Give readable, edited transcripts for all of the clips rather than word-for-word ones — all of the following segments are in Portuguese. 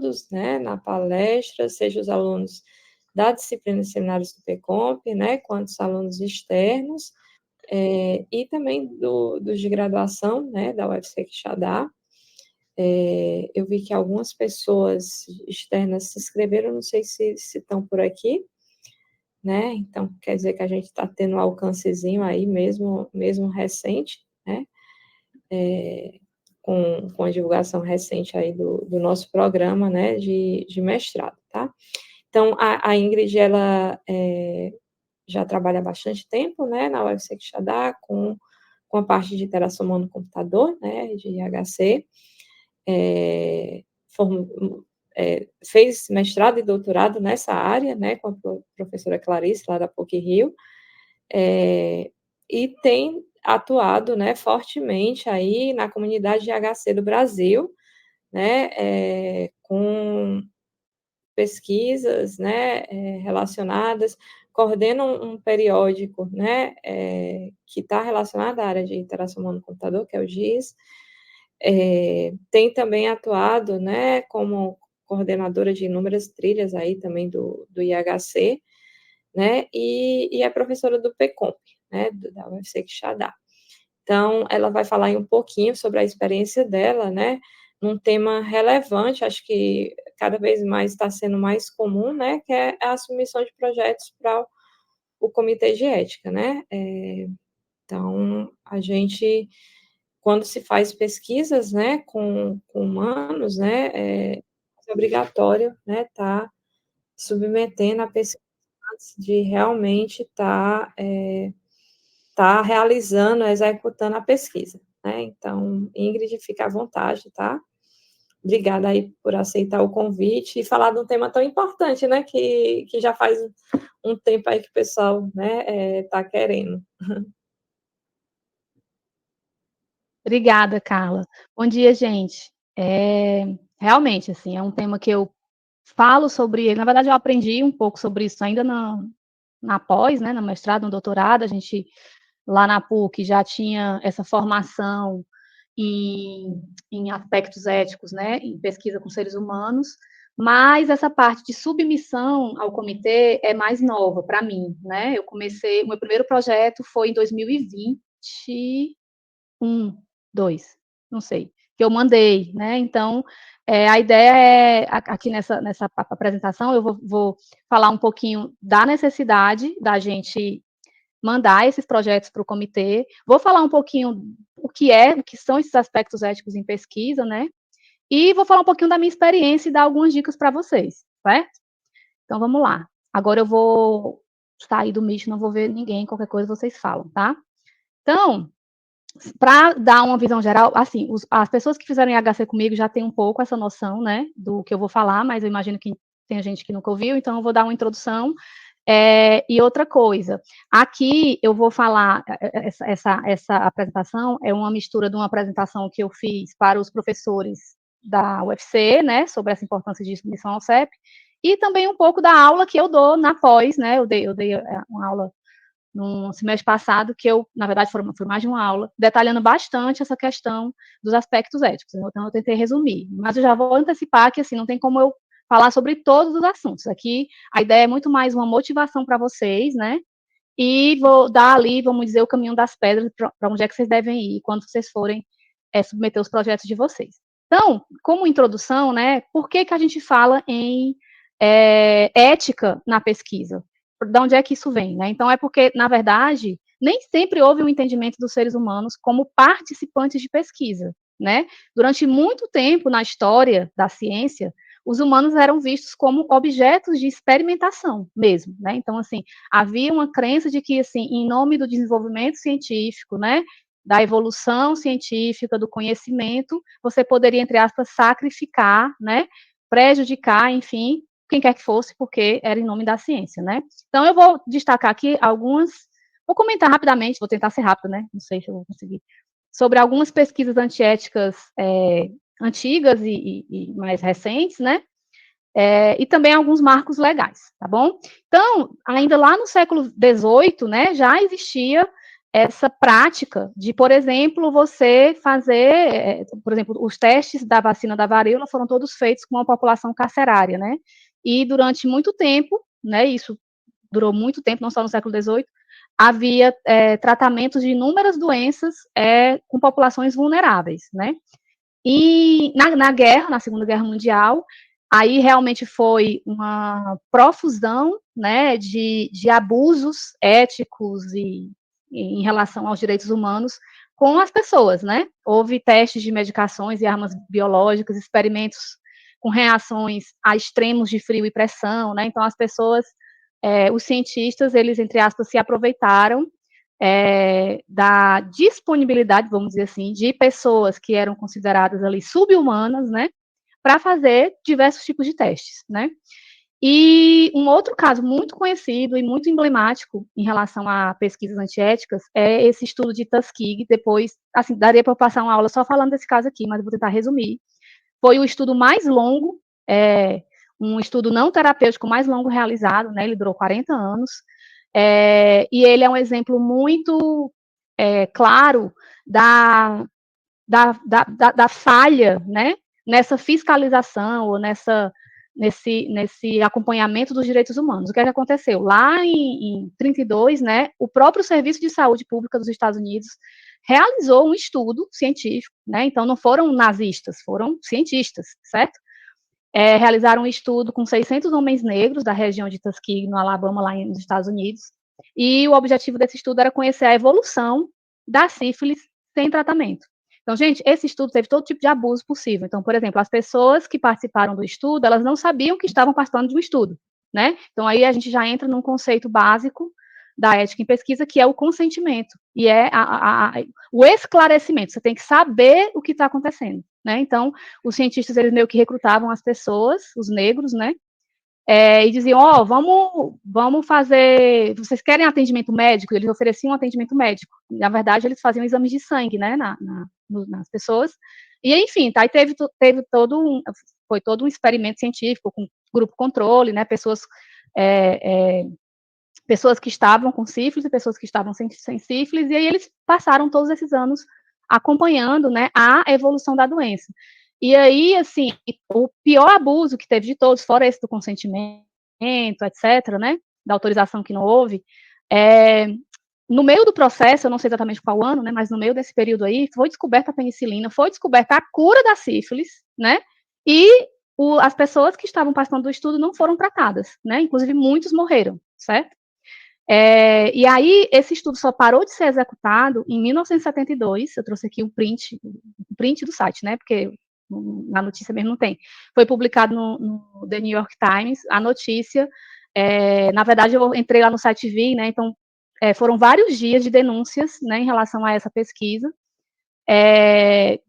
todos, né, na palestra, seja os alunos da disciplina de seminários do PECOMP, né, quanto os alunos externos, e também dos de graduação, né, da UFC Quixadá. Eu vi que algumas pessoas externas se inscreveram, não sei se estão por aqui, né, então quer dizer que a gente está tendo um alcancezinho aí, mesmo recente, né, com a divulgação recente aí do nosso programa, né, de mestrado, tá? Então, a Ingrid, ela já trabalha há bastante tempo, né, na UFC Quixadá, com a parte de interação humano-computador, né, de IHC, fez mestrado e doutorado nessa área, né, com a professora Clarice, lá da PUC-Rio, e tem atuado, né, fortemente aí na comunidade de IHC do Brasil, né, com pesquisas, né, relacionadas, coordena um periódico, né, que está relacionado à área de interação humano-computador, que é o GIS, tem também atuado, né, como coordenadora de inúmeras trilhas aí também do IHC, né, e é professora do PECOMP, né, da UFC Quixadá. Então, ela vai falar aí um pouquinho sobre a experiência dela, né, num tema relevante, acho que cada vez mais está sendo mais comum, né, que é a submissão de projetos para o Comitê de Ética, né. Então, a gente, quando se faz pesquisas, né, com humanos, né, é obrigatório, né, estar submetendo a pesquisa antes de realmente estar realizando, executando a pesquisa, né. Então, Ingrid, fica à vontade, tá? Obrigada aí por aceitar o convite e falar de um tema tão importante, né, que já faz um tempo aí que o pessoal, né, está querendo. Obrigada, Carla. Bom dia, gente. Realmente, assim, é um tema que eu falo sobre ele. Na verdade, eu aprendi um pouco sobre isso ainda na pós, né, no mestrado, no doutorado. A gente, lá na PUC, já tinha essa formação em aspectos éticos, né, em pesquisa com seres humanos, mas essa parte de submissão ao comitê é mais nova para mim, né? O meu primeiro projeto foi em 2021, 2, não sei, que eu mandei, né? Então, a ideia é, aqui nessa apresentação, eu vou falar um pouquinho da necessidade da gente mandar esses projetos para o comitê, vou falar um pouquinho o que são esses aspectos éticos em pesquisa, né? E vou falar um pouquinho da minha experiência e dar algumas dicas para vocês, certo? Então, vamos lá. Agora eu vou sair do Meet, não vou ver ninguém, qualquer coisa vocês falam, tá? Então, para dar uma visão geral, assim, as pessoas que fizeram IHC comigo já têm um pouco essa noção, né, do que eu vou falar, mas eu imagino que tem gente que nunca ouviu, então eu vou dar uma introdução. E outra coisa, aqui eu vou falar, essa apresentação é uma mistura de uma apresentação que eu fiz para os professores da UFC, né, sobre essa importância de submissão ao CEP, e também um pouco da aula que eu dou na pós, né, eu dei uma aula no semestre passado, que eu, na verdade, foi mais de uma aula, detalhando bastante essa questão dos aspectos éticos. Então, eu tentei resumir. Mas eu já vou antecipar que, assim, não tem como eu falar sobre todos os assuntos. Aqui, a ideia é muito mais uma motivação para vocês, né? E vou dar ali, vamos dizer, o caminho das pedras para onde é que vocês devem ir quando vocês forem submeter os projetos de vocês. Então, como introdução, né, por que a gente fala em ética na pesquisa? De onde é que isso vem, né? Então, é porque, na verdade, nem sempre houve um entendimento dos seres humanos como participantes de pesquisa, né? Durante muito tempo na história da ciência, os humanos eram vistos como objetos de experimentação mesmo, né? Então, assim, havia uma crença de que, assim, em nome do desenvolvimento científico, né, da evolução científica, do conhecimento, você poderia, entre aspas, sacrificar, né, prejudicar, enfim, quem quer que fosse, porque era em nome da ciência, né? Então, eu vou destacar aqui vou comentar rapidamente, vou tentar ser rápido, né? Não sei se eu vou conseguir, sobre algumas pesquisas antiéticas antigas e mais recentes, né? E também alguns marcos legais, tá bom? Então, ainda lá no século XVIII, né, já existia essa prática de, por exemplo, você fazer, por exemplo, os testes da vacina da varíola foram todos feitos com uma população carcerária, né? E durante muito tempo, né, isso durou muito tempo, não só no século XVIII, havia tratamentos de inúmeras doenças com populações vulneráveis, né? E na Segunda Guerra Mundial, aí realmente foi uma profusão, né, de abusos éticos e em relação aos direitos humanos com as pessoas, né? Houve testes de medicações e armas biológicas, experimentos com reações a extremos de frio e pressão, né? Então as pessoas, os cientistas, eles entre aspas se aproveitaram da disponibilidade, vamos dizer assim, de pessoas que eram consideradas ali subhumanas, né, para fazer diversos tipos de testes, né. E um outro caso muito conhecido e muito emblemático em relação a pesquisas antiéticas é esse estudo de Tuskegee. Depois, assim, daria para passar uma aula só falando desse caso aqui, mas vou tentar resumir. Foi o estudo mais longo, um estudo não terapêutico mais longo realizado, né, ele durou 40 anos, e ele é um exemplo muito claro da falha, né, nessa fiscalização ou nesse acompanhamento dos direitos humanos. O que é que aconteceu? Lá em 32, né, o próprio Serviço de Saúde Pública dos Estados Unidos realizou um estudo científico, né, então não foram nazistas, foram cientistas, certo? Realizaram um estudo com 600 homens negros da região de Tuskegee, no Alabama, lá nos Estados Unidos, e o objetivo desse estudo era conhecer a evolução da sífilis sem tratamento. Então, gente, esse estudo teve todo tipo de abuso possível. Então, por exemplo, as pessoas que participaram do estudo, elas não sabiam que estavam participando de um estudo, né? Então, aí a gente já entra num conceito básico da ética em pesquisa, que é o consentimento, e o esclarecimento. Você tem que saber o que está acontecendo, né? Então, os cientistas, eles meio que recrutavam as pessoas, os negros, né? E diziam, vamos fazer, vocês querem atendimento médico? Eles ofereciam um atendimento médico. Na verdade, eles faziam exames de sangue, né, nas pessoas. E, enfim, tá, aí foi todo um experimento científico, com grupo controle, né, pessoas que estavam com sífilis e pessoas que estavam sem sífilis, e aí eles passaram todos esses anos acompanhando, né, a evolução da doença. E aí, assim, o pior abuso que teve de todos, fora esse do consentimento, etc., né, da autorização que não houve, no meio do processo, eu não sei exatamente qual ano, né, mas no meio desse período aí, foi descoberta a penicilina, foi descoberta a cura da sífilis, né, e as pessoas que estavam participando do estudo não foram tratadas, né, inclusive muitos morreram, certo? E aí, esse estudo só parou de ser executado em 1972, eu trouxe aqui o print do site, né, porque na notícia mesmo não tem. Foi publicado no The New York Times, a notícia, na verdade, eu entrei lá no site e vi, né, então, foram vários dias de denúncias, né, em relação a essa pesquisa,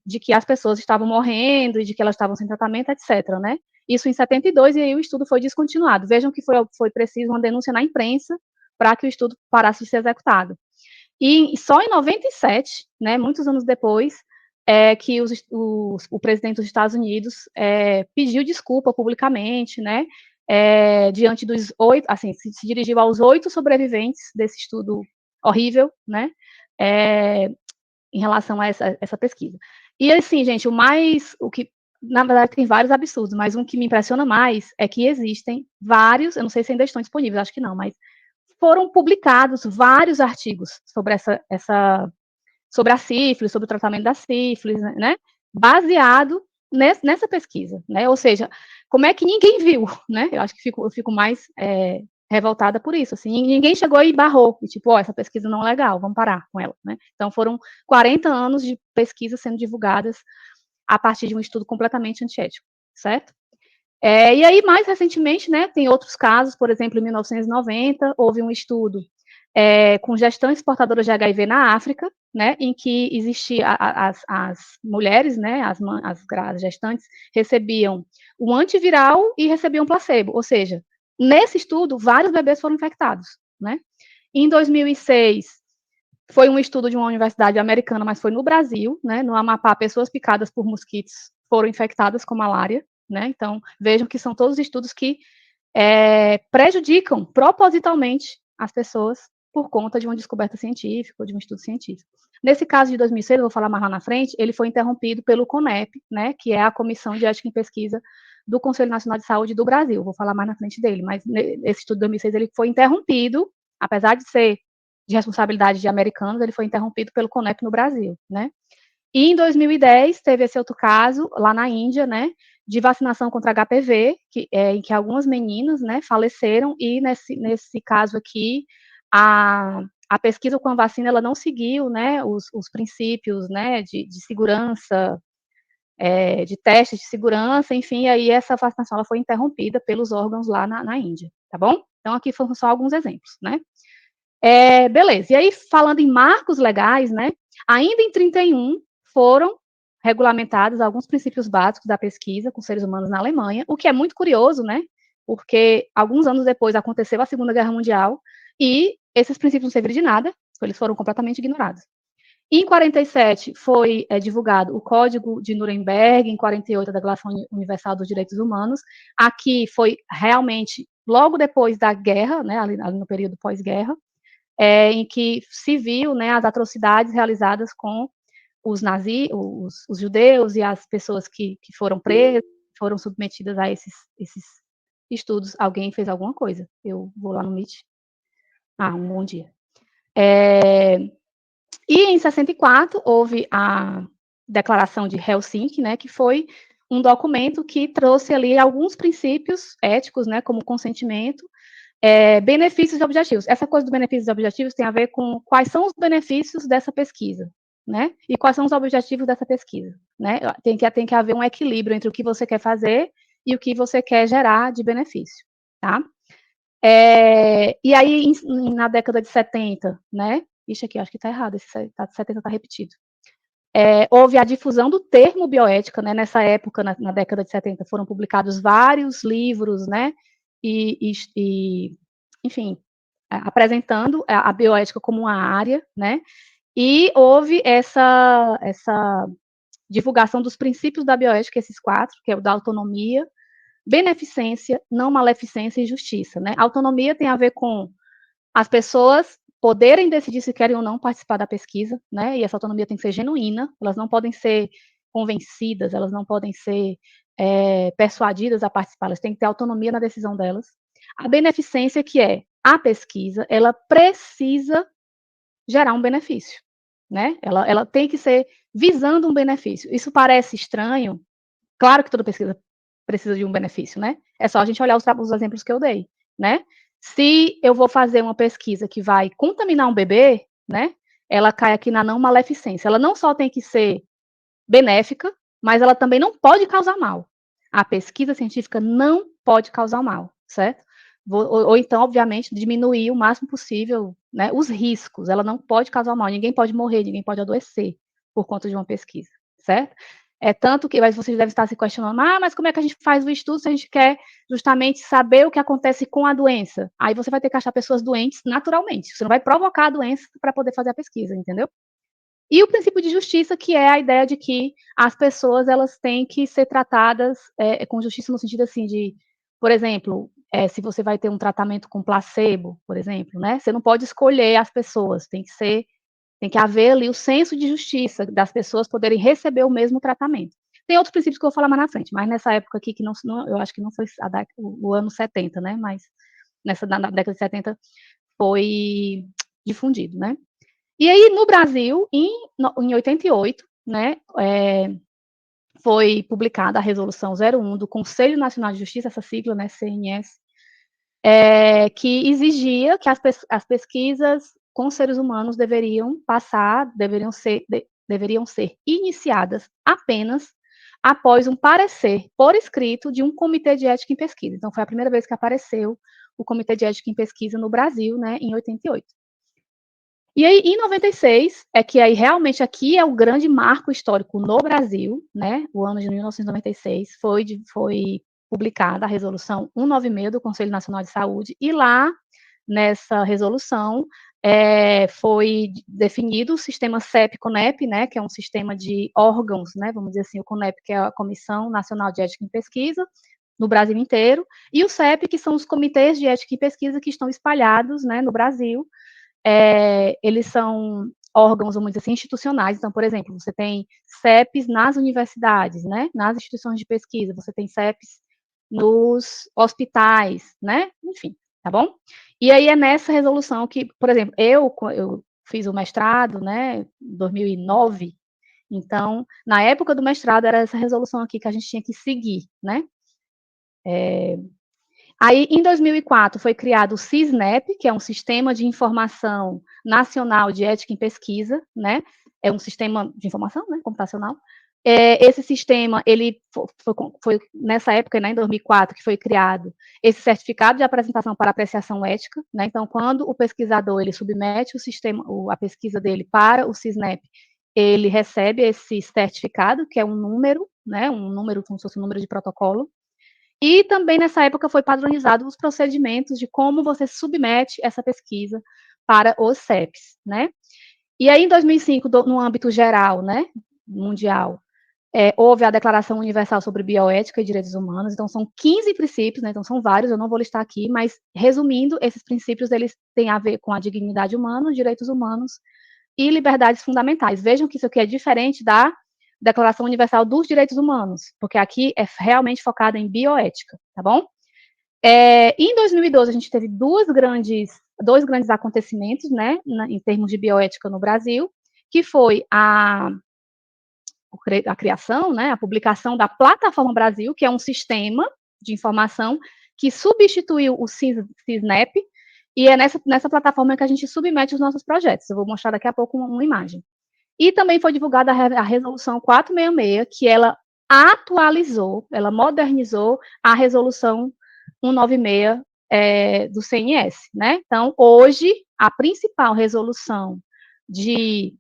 de que as pessoas estavam morrendo, e de que elas estavam sem tratamento, etc., né. Isso em 72, e aí o estudo foi descontinuado. Vejam que foi preciso uma denúncia na imprensa para que o estudo parasse de ser executado. E só em 97, né, muitos anos depois, que o presidente dos Estados Unidos pediu desculpa publicamente, né, diante dos 8, assim, se dirigiu aos 8 sobreviventes desse estudo horrível, né, em relação a essa pesquisa. E assim, gente, o que, na verdade, tem vários absurdos, mas um que me impressiona mais é que existem vários, eu não sei se ainda estão disponíveis, acho que não, mas foram publicados vários artigos sobre sobre a sífilis, sobre o tratamento da sífilis, né, baseado nessa pesquisa, né, ou seja, como é que ninguém viu, né, eu acho que eu fico mais revoltada por isso, assim, ninguém chegou e barrou, e tipo, essa pesquisa não é legal, vamos parar com ela, né, então foram 40 anos de pesquisas sendo divulgadas a partir de um estudo completamente antiético, certo? E aí, mais recentemente, né, tem outros casos, por exemplo, em 1990, houve um estudo com gestantes portadoras de HIV na África, né, em que existia as mulheres, né, as gestantes, recebiam um antiviral e recebiam placebo, ou seja, nesse estudo, vários bebês foram infectados, né. Em 2006, foi um estudo de uma universidade americana, mas foi no Brasil, né, no Amapá, pessoas picadas por mosquitos foram infectadas com malária, né, então vejam que são todos estudos que prejudicam propositalmente as pessoas por conta de uma descoberta científica ou de um estudo científico. Nesse caso de 2006, eu vou falar mais lá na frente, ele foi interrompido pelo CONEP, né, que é a Comissão de Ética em Pesquisa do Conselho Nacional de Saúde do Brasil. Vou falar mais na frente dele, mas esse estudo de 2006 ele foi interrompido, apesar de ser de responsabilidade de americanos, ele foi interrompido pelo CONEP no Brasil, né. E em 2010 teve esse outro caso lá na Índia, né, de vacinação contra HPV, em que algumas meninas, né, faleceram, e nesse caso aqui, a pesquisa com a vacina, ela não seguiu, né, os princípios, né, de segurança, de testes de segurança, enfim, aí essa vacinação ela foi interrompida pelos órgãos lá na Índia, tá bom? Então aqui foram só alguns exemplos, né? Beleza, e aí falando em marcos legais, né, ainda em 31 foram regulamentados alguns princípios básicos da pesquisa com seres humanos na Alemanha, o que é muito curioso, né, porque alguns anos depois aconteceu a Segunda Guerra Mundial e esses princípios não serviram de nada, eles foram completamente ignorados. Em 47 foi divulgado o Código de Nuremberg, em 48 a Declaração Universal dos Direitos Humanos. Aqui foi realmente logo depois da guerra, né, ali no período pós-guerra, em que se viu, né, as atrocidades realizadas com os nazis, os judeus e as pessoas que foram presas, foram submetidas a esses estudos. Alguém fez alguma coisa? Eu vou lá no Meet. Um bom dia. E em 64 houve a Declaração de Helsinki, né, que foi um documento que trouxe ali alguns princípios éticos, né, como consentimento, benefícios e objetivos. Essa coisa dos benefícios e objetivos tem a ver com quais são os benefícios dessa pesquisa, né? E quais são os objetivos dessa pesquisa, né? Tem que haver um equilíbrio entre o que você quer fazer e o que você quer gerar de benefício, tá? E aí, na década de 70, né? Ixi, aqui, acho que está errado, esse 70 está repetido. Houve a difusão do termo bioética, né? Nessa época, na década de 70, foram publicados vários livros, né? Enfim, apresentando a bioética como uma área, né? E houve essa divulgação dos princípios da bioética, esses 4, que é o da autonomia, beneficência, não maleficência e justiça, né? Autonomia tem a ver com as pessoas poderem decidir se querem ou não participar da pesquisa, né? E essa autonomia tem que ser genuína, elas não podem ser convencidas, elas não podem ser persuadidas a participar, elas têm que ter autonomia na decisão delas. A beneficência, que é a pesquisa, ela precisa gerar um benefício, né? Ela tem que ser visando um benefício. Isso parece estranho? Claro que toda pesquisa precisa de um benefício, né? É só a gente olhar os exemplos que eu dei, né? Se eu vou fazer uma pesquisa que vai contaminar um bebê, né? Ela cai aqui na não maleficência. Ela não só tem que ser benéfica, mas ela também não pode causar mal. A pesquisa científica não pode causar mal, certo? Ou então, obviamente, diminuir o máximo possível, né, os riscos. Ela não pode causar mal. Ninguém pode morrer, ninguém pode adoecer por conta de uma pesquisa, certo? Tanto que vocês devem estar se questionando, mas como é que a gente faz o estudo se a gente quer justamente saber o que acontece com a doença? Aí você vai ter que achar pessoas doentes naturalmente. Você não vai provocar a doença para poder fazer a pesquisa, entendeu? E o princípio de justiça, que é a ideia de que as pessoas elas têm que ser tratadas com justiça no sentido assim de, por exemplo, se você vai ter um tratamento com placebo, por exemplo, né? Você não pode escolher as pessoas, tem que haver ali o senso de justiça das pessoas poderem receber o mesmo tratamento. Tem outros princípios que eu vou falar mais na frente, mas nessa época aqui, que eu acho que não foi o ano 70, né? Mas na década de 70 foi difundido, né? E aí, no Brasil, em 88, né, foi publicada a Resolução 01 do Conselho Nacional de Justiça, essa sigla, né, CNS, que exigia que as pesquisas com seres humanos deveriam ser iniciadas apenas após um parecer por escrito de um comitê de ética em pesquisa. Então, foi a primeira vez que apareceu o Comitê de Ética em Pesquisa no Brasil, né, em 88. E aí, em 96, que aí realmente aqui é o grande marco histórico no Brasil, né? O ano de 1996 foi publicada a resolução 196 do Conselho Nacional de Saúde, e lá, nessa resolução, foi definido o sistema CEP-CONEP, né? Que é um sistema de órgãos, né? Vamos dizer assim, o CONEP, que é a Comissão Nacional de Ética em Pesquisa, no Brasil inteiro, e o CEP, que são os comitês de ética e pesquisa que estão espalhados, né, no Brasil, eles são órgãos, vamos dizer assim, institucionais. Então, por exemplo, você tem CEPs nas universidades, né? Nas instituições de pesquisa, você tem CEPs nos hospitais, né? Enfim, tá bom? E aí é nessa resolução que, por exemplo, eu fiz o mestrado, né, em 2009, então, na época do mestrado, era essa resolução aqui que a gente tinha que seguir, né? Aí, em 2004, foi criado o CISNEP, que é um Sistema de Informação Nacional de Ética em Pesquisa, né? É um sistema de informação, né, computacional. Esse sistema, ele foi nessa época, né, em 2004, que foi criado esse certificado de apresentação para apreciação ética, né? Então, quando o pesquisador ele submete o sistema, a pesquisa dele para o CISNEP, ele recebe esse certificado, que é um número, né? Um número, como se fosse um número de protocolo. E também nessa época foi padronizado os procedimentos de como você submete essa pesquisa para os CEPs, né? E aí, em 2005, no âmbito geral, né, mundial, houve a Declaração Universal sobre Bioética e Direitos Humanos, então são 15 princípios, né, então são vários, eu não vou listar aqui, mas resumindo, esses princípios, eles têm a ver com a dignidade humana, os direitos humanos e liberdades fundamentais. Vejam que isso aqui é diferente da Declaração Universal dos Direitos Humanos, porque aqui é realmente focado em bioética, tá bom? Em 2012, a gente teve dois grandes acontecimentos, né, em termos de bioética no Brasil, que foi a criação, né, a publicação da Plataforma Brasil, que é um sistema de informação que substituiu o CISNEP, e é nessa plataforma que a gente submete os nossos projetos. Eu vou mostrar daqui a pouco uma imagem. E também foi divulgada a resolução 466, que ela atualizou, ela modernizou a resolução 196 do CNS, né? Então, hoje, a principal resolução de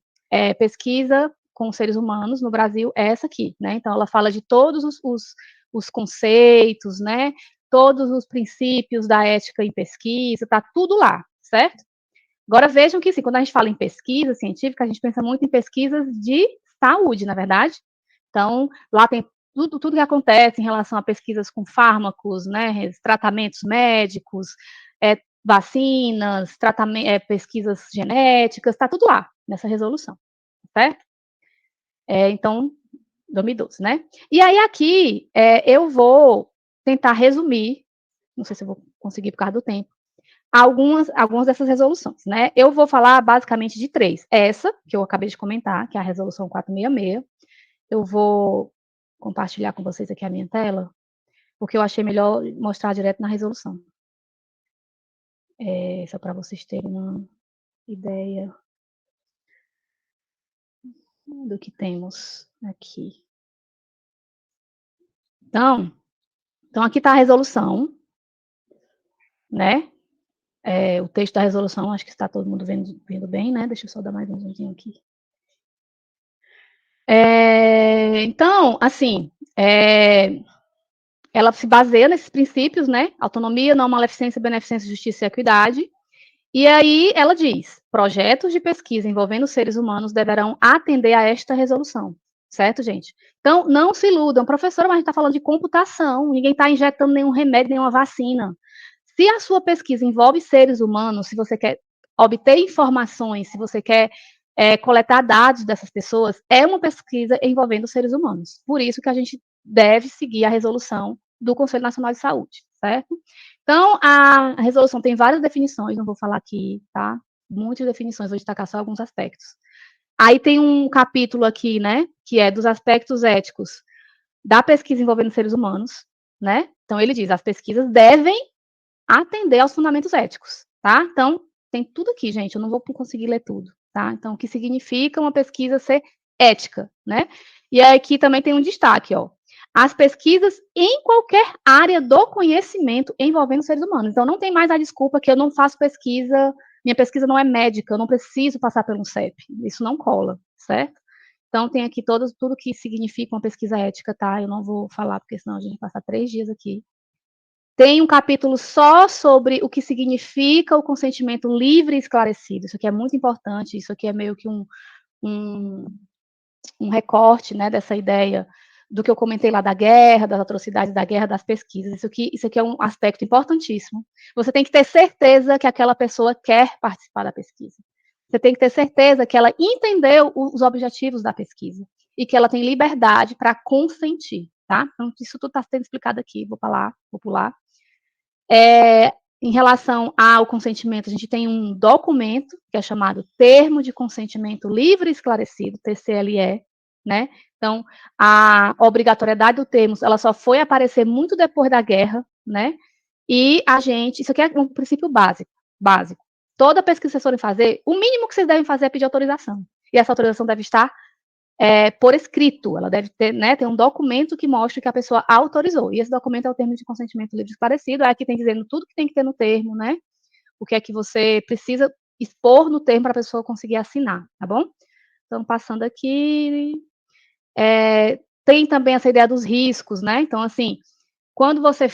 pesquisa com seres humanos no Brasil é essa aqui, né? Então, ela fala de todos os conceitos, né? Todos os princípios da ética em pesquisa, tá tudo lá, certo? Agora vejam que, assim, quando a gente fala em pesquisa científica, a gente pensa muito em pesquisas de saúde, na verdade. Então, lá tem tudo que acontece em relação a pesquisas com fármacos, né, tratamentos médicos, vacinas, pesquisas genéticas, está tudo lá, nessa resolução, certo? Então, 2012, né? E aí aqui, eu vou tentar resumir, não sei se eu vou conseguir por causa do tempo, algumas dessas resoluções, né? Eu vou falar basicamente de 3. Essa, que eu acabei de comentar, que é a resolução 466. Eu vou compartilhar com vocês aqui a minha tela, porque eu achei melhor mostrar direto na resolução. Só para vocês terem uma ideia do que temos aqui. Então aqui está a resolução, né? O texto da resolução, acho que está todo mundo vendo bem, né? Deixa eu só dar mais um zoomzinho aqui. Então, assim, ela se baseia nesses princípios, né? Autonomia, não maleficência, beneficência, justiça e equidade. E aí ela diz: projetos de pesquisa envolvendo seres humanos deverão atender a esta resolução. Certo, gente? Então, não se iludam. Professora, mas a gente está falando de computação, ninguém está injetando nenhum remédio, nenhuma vacina. Se a sua pesquisa envolve seres humanos, se você quer obter informações, se você quer coletar dados dessas pessoas, é uma pesquisa envolvendo seres humanos. Por isso que a gente deve seguir a resolução do Conselho Nacional de Saúde, certo? Então, a resolução tem várias definições, não vou falar aqui, tá? Muitas definições, vou destacar só alguns aspectos. Aí tem um capítulo aqui, né, que é dos aspectos éticos da pesquisa envolvendo seres humanos, né? Então, ele diz, as pesquisas devem atender aos fundamentos éticos, tá? Então, tem tudo aqui, gente, eu não vou conseguir ler tudo, tá? Então, o que significa uma pesquisa ser ética, né? E aqui também tem um destaque, ó. As pesquisas em qualquer área do conhecimento envolvendo seres humanos. Então, não tem mais a desculpa que eu não faço pesquisa, minha pesquisa não é médica, eu não preciso passar pelo CEP. Isso não cola, certo? Então, tem aqui tudo que significa uma pesquisa ética, tá? Eu não vou falar, porque senão a gente vai passar 3 dias aqui. Tem um capítulo só sobre o que significa o consentimento livre e esclarecido. Isso aqui é muito importante, isso aqui é meio que um recorte, né, dessa ideia do que eu comentei lá da guerra, das atrocidades da guerra, das pesquisas. Isso aqui é um aspecto importantíssimo. Você tem que ter certeza que aquela pessoa quer participar da pesquisa. Você tem que ter certeza que ela entendeu os objetivos da pesquisa e que ela tem liberdade para consentir, tá? Então, isso tudo está sendo explicado aqui, vou pular. Em relação ao consentimento, a gente tem um documento que é chamado Termo de Consentimento Livre e Esclarecido, TCLE, né? Então, a obrigatoriedade do termo, ela só foi aparecer muito depois da guerra, né? E isso aqui é um princípio básico. Toda pesquisa que vocês forem fazer, o mínimo que vocês devem fazer é pedir autorização. E essa autorização deve estar por escrito, ela deve ter, né, ter um documento que mostre que a pessoa autorizou, e esse documento é o termo de consentimento livre e esclarecido, é aqui tem dizendo tudo que tem que ter no termo, né, o que é que você precisa expor no termo para a pessoa conseguir assinar, tá bom? Então, passando aqui, tem também essa ideia dos riscos, né, então, assim, quando você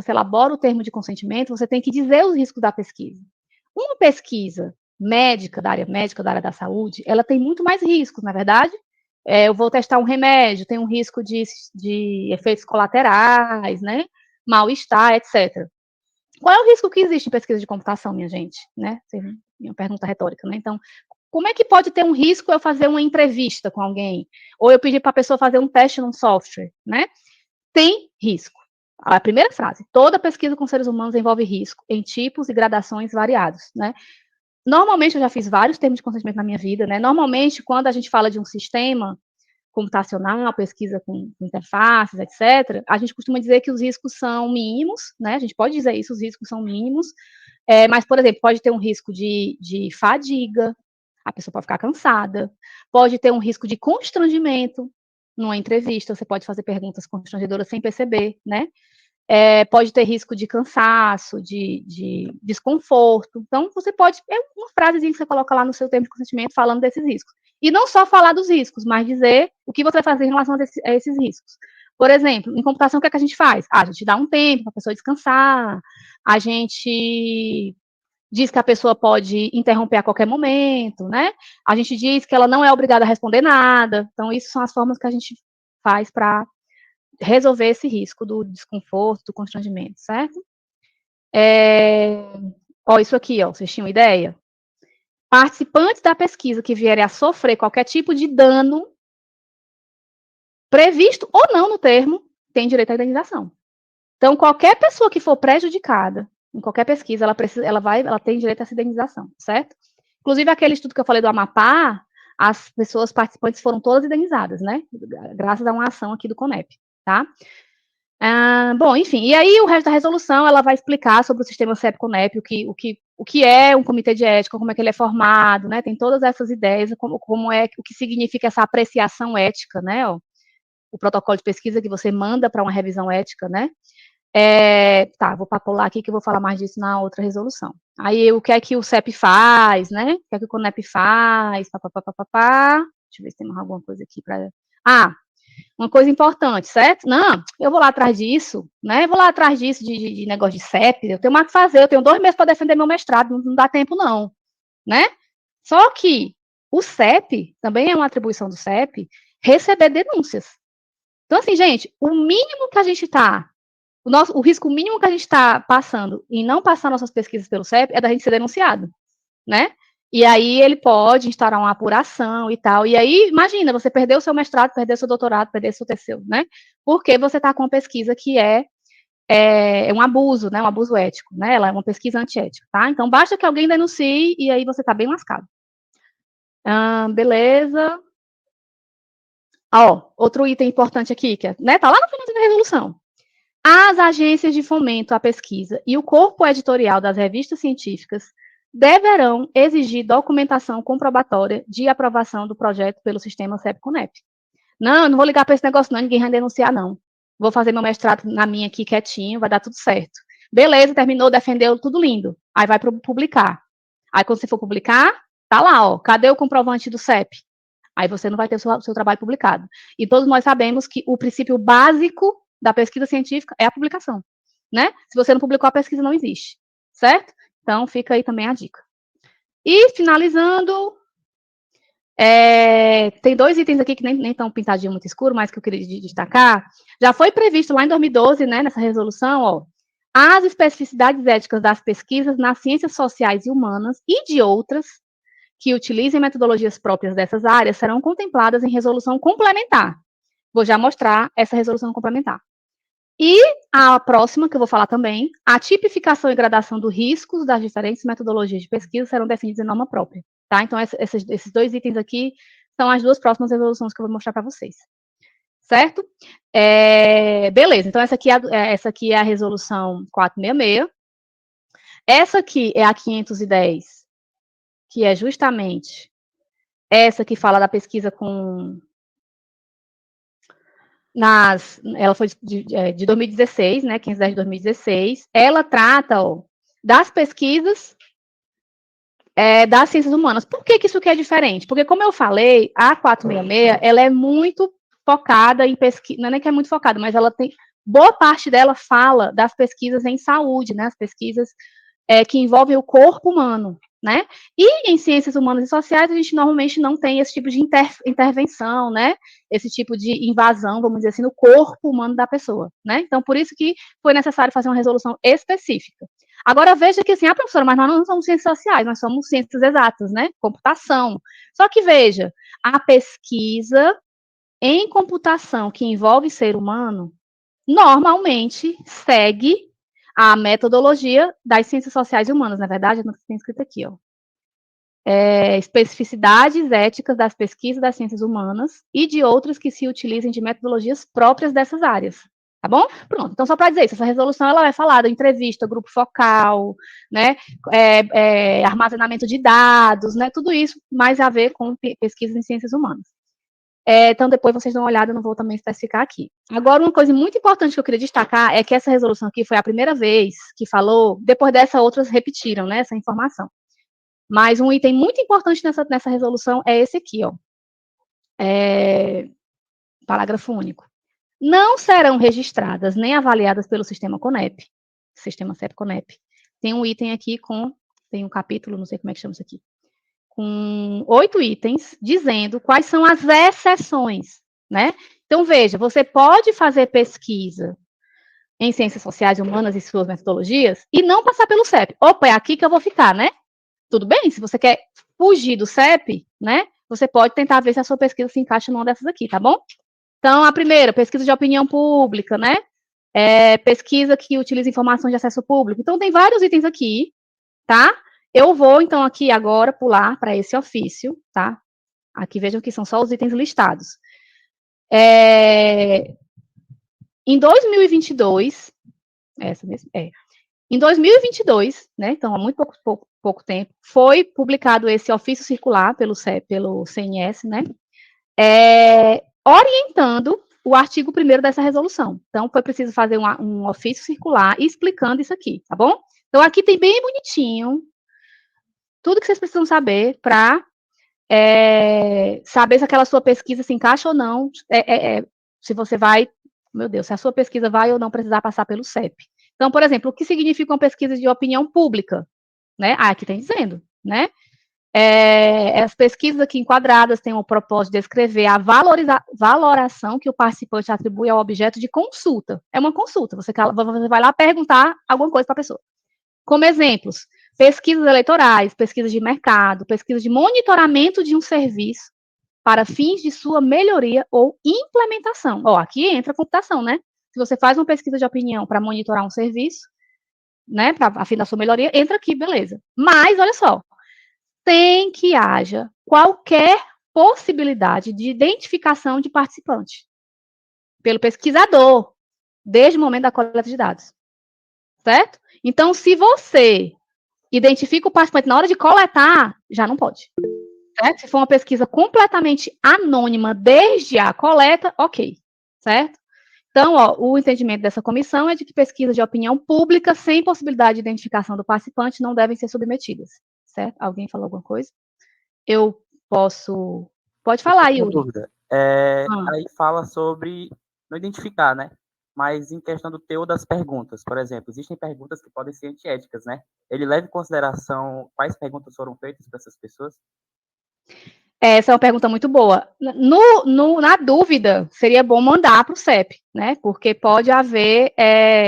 elabora o termo de consentimento, você tem que dizer os riscos da pesquisa. Uma pesquisa médica, da área da saúde, ela tem muito mais riscos, na verdade. Eu vou testar um remédio, tem um risco de efeitos colaterais, né? Mal-estar, etc. Qual é o risco que existe em pesquisa de computação, minha gente? Né? Uma pergunta retórica, né? Então, como é que pode ter um risco eu fazer uma entrevista com alguém? Ou eu pedir para a pessoa fazer um teste num software, né? Tem risco. A primeira frase, toda pesquisa com seres humanos envolve risco em tipos e gradações variados, né? Normalmente, eu já fiz vários termos de consentimento na minha vida, né? Normalmente, quando a gente fala de um sistema computacional, pesquisa com interfaces, etc., a gente costuma dizer que os riscos são mínimos, né? A gente pode dizer isso, os riscos são mínimos, mas, por exemplo, pode ter um risco de fadiga, a pessoa pode ficar cansada, pode ter um risco de constrangimento numa entrevista, você pode fazer perguntas constrangedoras sem perceber, né? Pode ter risco de cansaço, de desconforto. Então, você pode. É uma frasezinha que você coloca lá no seu termo de consentimento falando desses riscos. E não só falar dos riscos, mas dizer o que você vai fazer em relação a esses riscos. Por exemplo, em computação, o que é que a gente faz? A gente dá um tempo para a pessoa descansar, a gente diz que a pessoa pode interromper a qualquer momento, né? A gente diz que ela não é obrigada a responder nada. Então, isso são as formas que a gente faz para resolver esse risco do desconforto, do constrangimento, certo? Isso aqui, vocês tinham ideia? Participantes da pesquisa que vierem a sofrer qualquer tipo de dano, previsto ou não no termo, tem direito à indenização. Então, qualquer pessoa que for prejudicada em qualquer pesquisa, ela tem direito a essa indenização, certo? Inclusive, aquele estudo que eu falei do Amapá, as pessoas participantes foram todas indenizadas, né? Graças a uma ação aqui do CONEP, tá? Bom, enfim, e aí o resto da resolução, ela vai explicar sobre o sistema CEP-CONEP, o que é um comitê de ética, como é que ele é formado, né, tem todas essas ideias, como é, o que significa essa apreciação ética, né, o protocolo de pesquisa que você manda para uma revisão ética, né, vou pular aqui que eu vou falar mais disso na outra resolução. Aí, o que é que o CEP faz, né, o que é que o CONEP faz, deixa eu ver se tem mais alguma coisa aqui para... uma coisa importante, certo? Não, eu vou lá atrás disso, né? Eu vou lá atrás disso de negócio de CEP, eu tenho mais o que fazer, eu tenho 2 meses para defender meu mestrado, não dá tempo não, né? Só que o CEP, também é uma atribuição do CEP, receber denúncias. Então, assim, gente, o mínimo que a gente está, o risco mínimo que a gente está passando em não passar nossas pesquisas pelo CEP é da gente ser denunciado, né? E aí ele pode instaurar uma apuração e tal. E aí, imagina, você perdeu o seu mestrado, perdeu o seu doutorado, perdeu o seu terceiro, né? Porque você está com uma pesquisa que é um abuso, né? Um abuso ético, né? Ela é uma pesquisa antiética, tá? Então, basta que alguém denuncie e aí você está bem lascado. Beleza. Outro item importante aqui, que tá lá no final da resolução. As agências de fomento à pesquisa e o corpo editorial das revistas científicas deverão exigir documentação comprobatória de aprovação do projeto pelo sistema CEP-CONEP. Não, eu não vou ligar para esse negócio não, ninguém vai denunciar não. Vou fazer meu mestrado na minha aqui quietinho, vai dar tudo certo. Beleza, terminou, defendeu, tudo lindo. Aí vai publicar. Aí quando você for publicar, tá lá, cadê o comprovante do CEP? Aí você não vai ter o seu trabalho publicado. E todos nós sabemos que o princípio básico da pesquisa científica é a publicação, né? Se você não publicou, a pesquisa não existe, certo? Então, fica aí também a dica. E, finalizando, Tem 2 itens aqui que nem estão pintadinho muito escuro, mas que eu queria destacar. Já foi previsto lá em 2012, né, nessa resolução, ó, as especificidades éticas das pesquisas nas ciências sociais e humanas e de outras que utilizem metodologias próprias dessas áreas serão contempladas em resolução complementar. Vou já mostrar essa resolução complementar. E a próxima, que eu vou falar também, a tipificação e gradação dos riscos das diferentes metodologias de pesquisa serão definidas em norma própria. Tá? Então, esses 2 itens aqui são as 2 próximas resoluções que eu vou mostrar para vocês. Certo? Beleza, então essa aqui é a resolução 466. Essa aqui é a 510, que é justamente essa que fala da pesquisa ela foi de 2016, né, 510 de 2016, ela trata, ó, das pesquisas das ciências humanas. Por que isso aqui é diferente? Porque, como eu falei, a 466, ela é muito focada em pesquisa, não é nem que é muito focada, mas ela tem, boa parte dela fala das pesquisas em saúde, né, as pesquisas que envolvem o corpo humano, né? E em ciências humanas e sociais, a gente normalmente não tem esse tipo de intervenção, né? Esse tipo de invasão, vamos dizer assim, no corpo humano da pessoa, né? Então, por isso que foi necessário fazer uma resolução específica. Agora, veja que, assim, professora, mas nós não somos ciências sociais, nós somos ciências exatas, né? Computação. Só que, veja, a pesquisa em computação que envolve ser humano, normalmente segue a metodologia das ciências sociais e humanas, na verdade, não tem escrito aqui, ó. Especificidades éticas das pesquisas das ciências humanas e de outras que se utilizem de metodologias próprias dessas áreas. Tá bom? Pronto. Então, só para dizer isso, essa resolução ela vai falar da entrevista, grupo focal, né? Armazenamento de dados, né? Tudo isso mais a ver com pesquisas em ciências humanas. Então, depois vocês dão uma olhada, eu não vou também especificar aqui. Agora, uma coisa muito importante que eu queria destacar é que essa resolução aqui foi a primeira vez que falou, depois dessa, outras repetiram, né, essa informação. Mas um item muito importante nessa resolução é esse aqui, ó. Parágrafo único. Não serão registradas nem avaliadas pelo sistema CONEP, sistema CEP-CONEP. Tem um item aqui tem um capítulo, não sei como é que chama isso aqui, com 8 itens, dizendo quais são as exceções, né? Então, veja, você pode fazer pesquisa em ciências sociais, humanas e suas metodologias e não passar pelo CEP. Opa, é aqui que eu vou ficar, né? Tudo bem, se você quer fugir do CEP, né? Você pode tentar ver se a sua pesquisa se encaixa numa dessas aqui, tá bom? Então, a primeira, pesquisa de opinião pública, né? Pesquisa que utiliza informação de acesso público. Então, tem vários itens aqui, tá? Eu vou, então, aqui agora pular para esse ofício, tá? Aqui vejam que são só os itens listados. Em 2022, essa mesmo, em 2022, né, então há muito pouco tempo, foi publicado esse ofício circular pelo CNS, né, orientando o artigo 1º dessa resolução. Então, foi preciso fazer um ofício circular explicando isso aqui, tá bom? Então, aqui tem bem bonitinho tudo que vocês precisam saber para saber se aquela sua pesquisa se encaixa ou não, se você vai, meu Deus, se a sua pesquisa vai ou não precisar passar pelo CEP. Então, por exemplo, o que significa uma pesquisa de opinião pública? Né? Aqui tem dizendo, né? As pesquisas aqui enquadradas têm o propósito de descrever a valoração que o participante atribui ao objeto de consulta. É uma consulta, você vai lá perguntar alguma coisa para a pessoa. Como exemplos, pesquisas eleitorais, pesquisas de mercado, pesquisas de monitoramento de um serviço para fins de sua melhoria ou implementação. Aqui entra a computação, né? Se você faz uma pesquisa de opinião para monitorar um serviço, né, a fim da sua melhoria, entra aqui, beleza. Mas, olha só, tem que haja qualquer possibilidade de identificação de participante pelo pesquisador, desde o momento da coleta de dados. Certo? Então, se você identifica o participante na hora de coletar, já não pode. Certo? Se for uma pesquisa completamente anônima desde a coleta, ok. Certo? Então, o entendimento dessa comissão é de que pesquisas de opinião pública sem possibilidade de identificação do participante não devem ser submetidas. Certo? Alguém falou alguma coisa? Eu posso... Pode falar, Yuri. Dúvida. Aí fala sobre não identificar, né? Mas em questão do teor das perguntas, por exemplo, existem perguntas que podem ser antiéticas, né? Ele leva em consideração quais perguntas foram feitas para essas pessoas? Essa é uma pergunta muito boa. Na dúvida, seria bom mandar para o CEP, né? Porque pode haver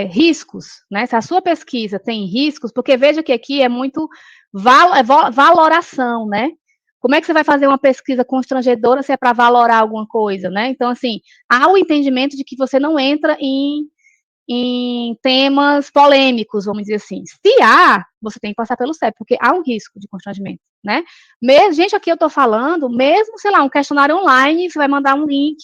riscos, né? Se a sua pesquisa tem riscos, porque veja que aqui é muito valoração, né? Como é que você vai fazer uma pesquisa constrangedora se é para valorar alguma coisa, né? Então, assim, há o entendimento de que você não entra em temas polêmicos, vamos dizer assim. Se há, você tem que passar pelo CEP, porque há um risco de constrangimento, né? Gente, aqui eu estou falando, mesmo, sei lá, um questionário online, você vai mandar um link,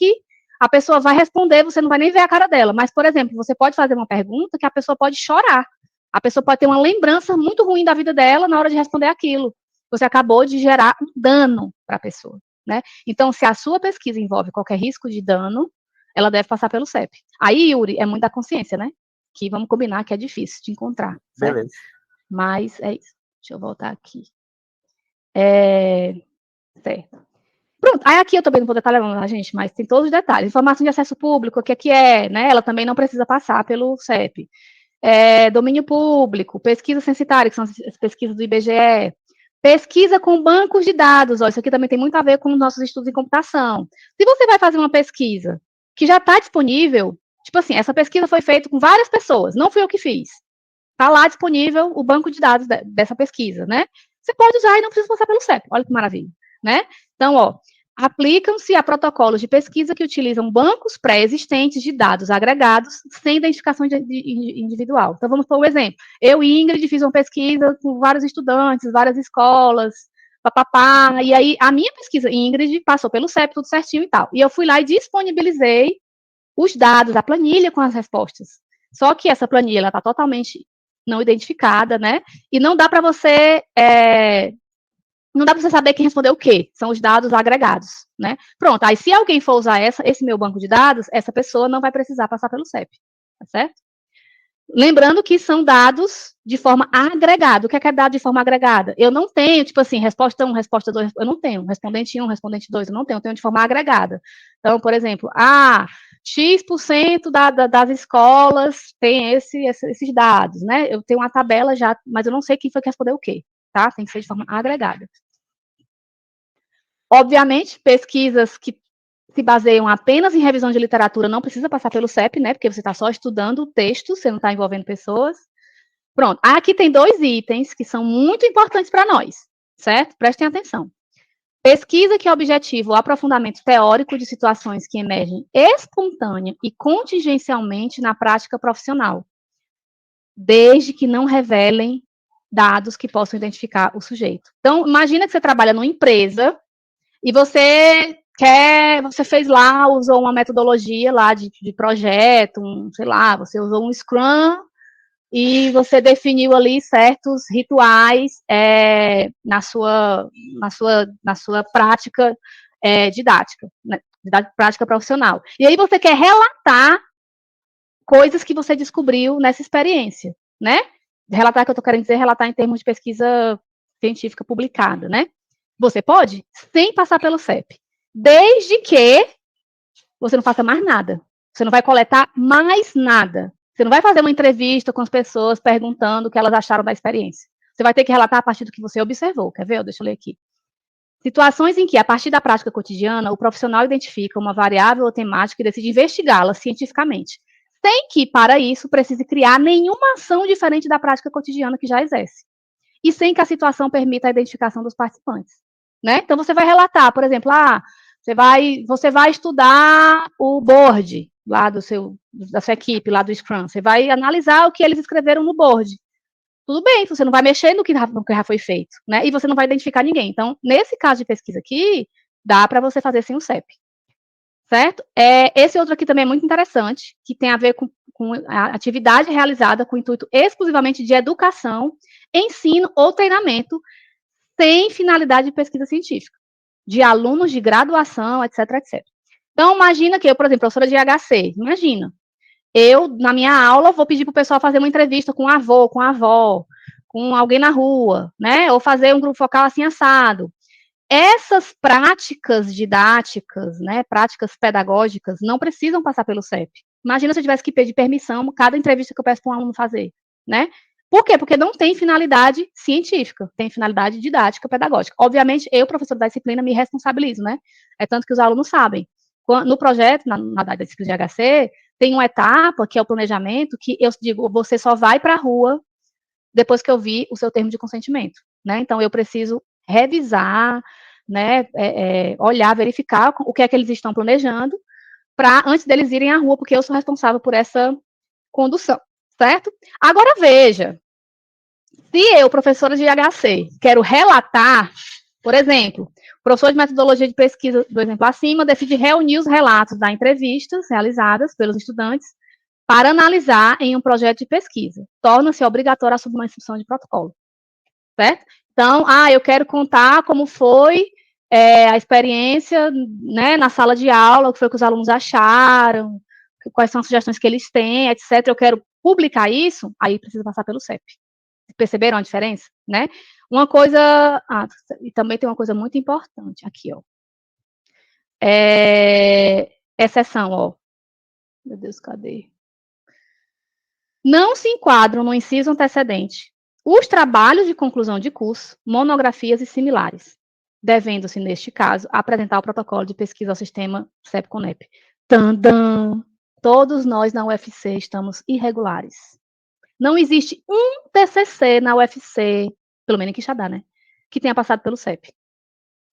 a pessoa vai responder, você não vai nem ver a cara dela. Mas, por exemplo, você pode fazer uma pergunta que a pessoa pode chorar. A pessoa pode ter uma lembrança muito ruim da vida dela na hora de responder aquilo. Você acabou de gerar um dano para a pessoa, né? Então, se a sua pesquisa envolve qualquer risco de dano, ela deve passar pelo CEP. Aí, Yuri, é muito da consciência, né? Que vamos combinar que é difícil de encontrar, certo? Beleza. Mas é isso. Deixa eu voltar aqui. Certo. Pronto, aí aqui eu também não vou detalhar, gente, mas tem todos os detalhes. Informação de acesso público, o que é, né? Ela também não precisa passar pelo CEP. Domínio público, pesquisa censitária, que são as pesquisas do IBGE. Pesquisa com bancos de dados, ó, isso aqui também tem muito a ver com os nossos estudos em computação. Se você vai fazer uma pesquisa que já está disponível, tipo assim, essa pesquisa foi feita com várias pessoas, não fui eu que fiz. Está lá disponível o banco de dados dessa pesquisa, né? Você pode usar e não precisa passar pelo CEP, olha que maravilha, né? Então, ó, aplicam-se a protocolos de pesquisa que utilizam bancos pré-existentes de dados agregados sem identificação individual. Então, vamos por um exemplo. Eu, Ingrid, fiz uma pesquisa com vários estudantes, várias escolas, papapá, e aí a minha pesquisa, Ingrid, passou pelo CEP, tudo certinho e tal. E eu fui lá e disponibilizei os dados, a planilha com as respostas. Só que essa planilha está totalmente não identificada, né? E não dá para você não dá para você saber quem respondeu o quê. São os dados agregados, né? Pronto. Aí, se alguém for usar esse meu banco de dados, essa pessoa não vai precisar passar pelo CEP, tá certo? Lembrando que são dados de forma agregada. O que é dado de forma agregada? Eu não tenho, tipo assim, resposta 1, resposta 2, eu não tenho. Respondente 1, respondente 2, eu não tenho. Eu tenho de forma agregada. Então, por exemplo, X% das escolas tem esses dados, né? Eu tenho uma tabela já, mas eu não sei quem foi que respondeu o quê, tá? Tem que ser de forma agregada. Obviamente, pesquisas que se baseiam apenas em revisão de literatura não precisa passar pelo CEP, né? Porque você está só estudando o texto, você não está envolvendo pessoas. Pronto. Aqui tem 2 itens que são muito importantes para nós, certo? Prestem atenção. Pesquisa que objetiva o aprofundamento teórico de situações que emergem espontânea e contingencialmente na prática profissional, desde que não revelem dados que possam identificar o sujeito. Então, imagina que você trabalha numa empresa e você fez lá, usou uma metodologia lá de projeto, sei lá, você usou um Scrum e você definiu ali certos rituais na sua prática didática, né, prática profissional. E aí você quer relatar coisas que você descobriu nessa experiência, né? Relatar, que eu estou querendo dizer, relatar em termos de pesquisa científica publicada, né? Você pode, sem passar pelo CEP, desde que você não faça mais nada. Você não vai coletar mais nada. Você não vai fazer uma entrevista com as pessoas perguntando o que elas acharam da experiência. Você vai ter que relatar a partir do que você observou. Quer ver? Deixa eu ler aqui. Situações em que, a partir da prática cotidiana, o profissional identifica uma variável ou temática e decide investigá-la cientificamente, sem que, para isso, precise criar nenhuma ação diferente da prática cotidiana que já exerce, e sem que a situação permita a identificação dos participantes, né? Então, você vai relatar, por exemplo, você vai estudar o board lá da sua equipe, lá do Scrum, você vai analisar o que eles escreveram no board. Tudo bem, você não vai mexer no que já foi feito, né? E você não vai identificar ninguém. Então, nesse caso de pesquisa aqui, dá para você fazer sem o CEP, certo? Esse outro aqui também é muito interessante, que tem a ver com a atividade realizada com o intuito exclusivamente de educação, ensino ou treinamento, sem finalidade de pesquisa científica, de alunos de graduação, etc, etc. Então, imagina que eu, por exemplo, professora de IHC, imagina, eu, na minha aula, vou pedir para o pessoal fazer uma entrevista com o avô, com a avó, com alguém na rua, né? Ou fazer um grupo focal assim assado. Essas práticas didáticas, né, práticas pedagógicas, não precisam passar pelo CEP. Imagina se eu tivesse que pedir permissão cada entrevista que eu peço para um aluno fazer, né? Por quê? Porque não tem finalidade científica, tem finalidade didática, pedagógica. Obviamente, eu, professor da disciplina, me responsabilizo, né? É tanto que os alunos sabem. No projeto, na disciplina de HC, tem uma etapa, que é o planejamento, que eu digo, você só vai para a rua depois que eu vi o seu termo de consentimento, né? Então, eu preciso revisar, né, olhar, verificar o que é que eles estão planejando, para antes deles irem à rua, porque eu sou responsável por essa condução, certo? Agora, veja, se eu, professora de HC, quero relatar, por exemplo, o professor de metodologia de pesquisa, do exemplo acima, decide reunir os relatos das entrevistas realizadas pelos estudantes para analisar em um projeto de pesquisa. Torna-se obrigatória a submissão de protocolo, certo? Então, eu quero contar como foi a experiência, né, na sala de aula, o que foi que os alunos acharam, quais são as sugestões que eles têm, etc. Eu quero publicar isso, aí precisa passar pelo CEP. Perceberam a diferença, né? Uma coisa, e também tem uma coisa muito importante aqui, ó. Exceção, ó. Meu Deus, cadê? Não se enquadram no inciso antecedente os trabalhos de conclusão de curso, monografias e similares, devendo-se, neste caso, apresentar o protocolo de pesquisa ao sistema CEP-CONEP. Tandam! Todos nós na UFC estamos irregulares. Não existe um TCC na UFC, pelo menos em Quixadá, né, que tenha passado pelo CEP.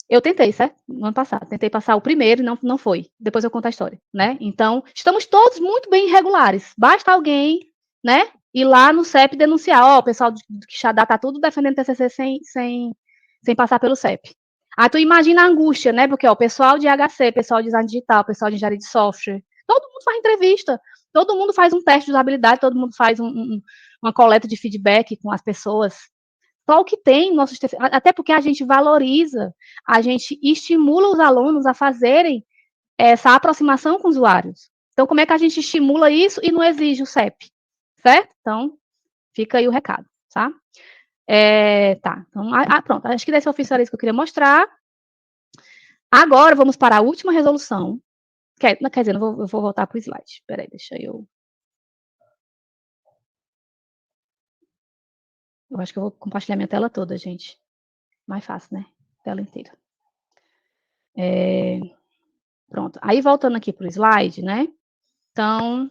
Eu tentei, certo? No ano passado. Tentei passar o primeiro e não foi. Depois eu conto a história, né? Então, estamos todos muito bem irregulares. Basta alguém, né, ir lá no CEP denunciar. O pessoal do Quixadá tá tudo defendendo TCC sem passar pelo CEP. Tu imagina a angústia, né? Porque, o pessoal de HC, pessoal de design digital, pessoal de engenharia de software, todo mundo faz entrevista, todo mundo faz um teste de usabilidade, todo mundo faz uma coleta de feedback com as pessoas. Só o que tem nossos TCC, até porque a gente valoriza, a gente estimula os alunos a fazerem essa aproximação com os usuários. Então, como é que a gente estimula isso e não exige o CEP? Certo? Então, fica aí o recado, tá? Tá, então, pronto, acho que desse oficialismo que eu queria mostrar. Agora, vamos para a última resolução. Quer dizer, eu vou voltar para o slide. Espera aí, deixa eu... Eu acho que eu vou compartilhar minha tela toda, gente. Mais fácil, né? Tela inteira. Pronto. Aí, voltando aqui para o slide, né? Então,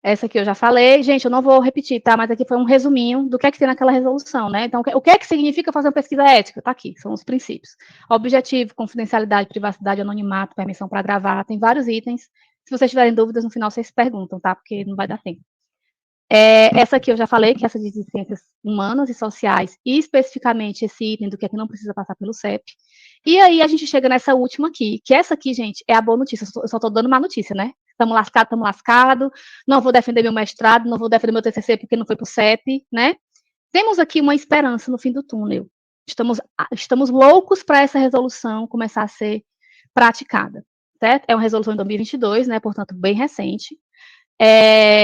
essa aqui eu já falei. Gente, eu não vou repetir, tá? Mas aqui foi um resuminho do que é que tem naquela resolução, né? Então, o que é que significa fazer uma pesquisa ética? Tá aqui, são os princípios. Objetivo, confidencialidade, privacidade, anonimato, permissão para gravar, tem vários itens. Se vocês tiverem dúvidas, no final vocês perguntam, tá? Porque não vai dar tempo. Essa aqui eu já falei, que é essa de ciências humanas e sociais, e especificamente esse item do que é que não precisa passar pelo CEP. E aí a gente chega nessa última aqui, que essa aqui, gente, é a boa notícia. Eu só estou dando má notícia, né? Estamos lascados, não vou defender meu mestrado, não vou defender meu TCC porque não foi para o CEP, né? Temos aqui uma esperança no fim do túnel. Estamos loucos para essa resolução começar a ser praticada, certo? É uma resolução de 2022, né? Portanto, bem recente.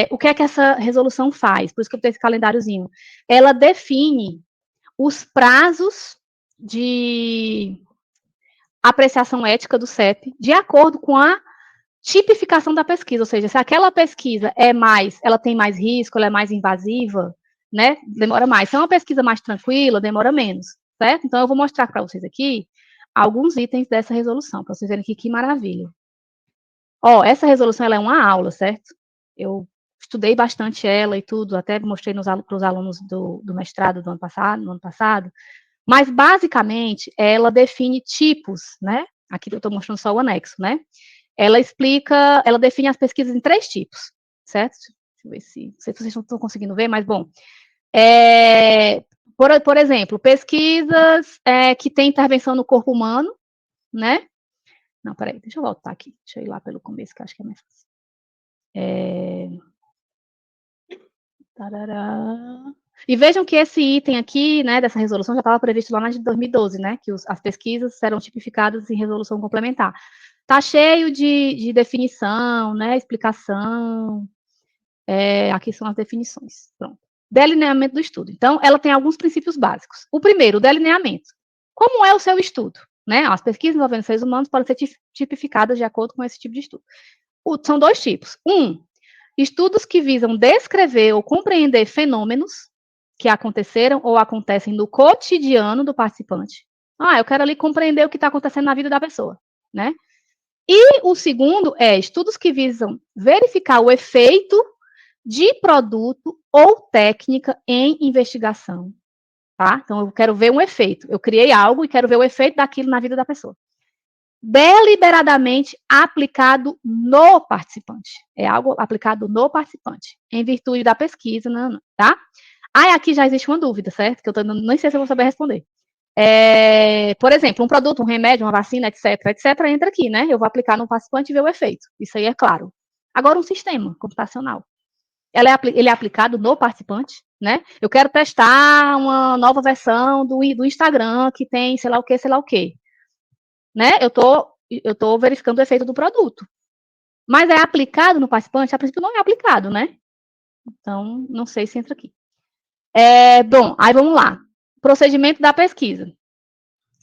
O que é que essa resolução faz? Por isso que eu tenho esse calendáriozinho. Ela define os prazos de apreciação ética do CEP de acordo com a tipificação da pesquisa, ou seja, se aquela pesquisa ela tem mais risco, ela é mais invasiva, né, demora mais. Se é uma pesquisa mais tranquila, demora menos, certo? Então, eu vou mostrar para vocês aqui alguns itens dessa resolução, para vocês verem aqui que maravilha. Essa resolução, ela é uma aula, certo? Eu estudei bastante ela e tudo, até mostrei para os alunos do mestrado do ano passado, mas, basicamente, ela define tipos, né? Aqui eu estou mostrando só o anexo, né? Ela define as pesquisas em 3 tipos, certo? Deixa eu ver se, não sei se vocês não estão conseguindo ver, mas, bom. Por exemplo, pesquisas que têm intervenção no corpo humano, né? Não, peraí, deixa eu voltar aqui. Deixa eu ir lá pelo começo, que eu acho que é mais fácil. E vejam que esse item aqui, né, dessa resolução já estava previsto lá na de 2012, né, que as pesquisas serão tipificadas em resolução complementar. Está cheio de definição, né, explicação. Aqui são as definições. Pronto. Delineamento do estudo. Então, ela tem alguns princípios básicos. O primeiro, o delineamento. Como é o seu estudo? Né? As pesquisas envolvendo seres humanos podem ser tipificadas de acordo com esse tipo de estudo. São 2 tipos. estudos que visam descrever ou compreender fenômenos que aconteceram ou acontecem no cotidiano do participante. Eu quero ali compreender o que está acontecendo na vida da pessoa, né? E o segundo é estudos que visam verificar o efeito de produto ou técnica em investigação, tá? Então, eu quero ver um efeito. Eu criei algo e quero ver o efeito daquilo na vida da pessoa. Deliberadamente aplicado no participante. É algo aplicado no participante, em virtude da pesquisa, tá? Aqui já existe uma dúvida, certo? Que eu nem sei se eu vou saber responder. Por exemplo, um produto, um remédio, uma vacina, etc., entra aqui, né? Eu vou aplicar no participante e ver o efeito. Isso aí é claro. Agora, um sistema computacional. Ele é aplicado no participante, né? Eu quero testar uma nova versão do Instagram que tem sei lá o quê. Né? Eu tô verificando o efeito do produto. Mas é aplicado no participante? A princípio não é aplicado, né? Então, não sei se entra aqui. Bom, aí vamos lá. Procedimento da pesquisa.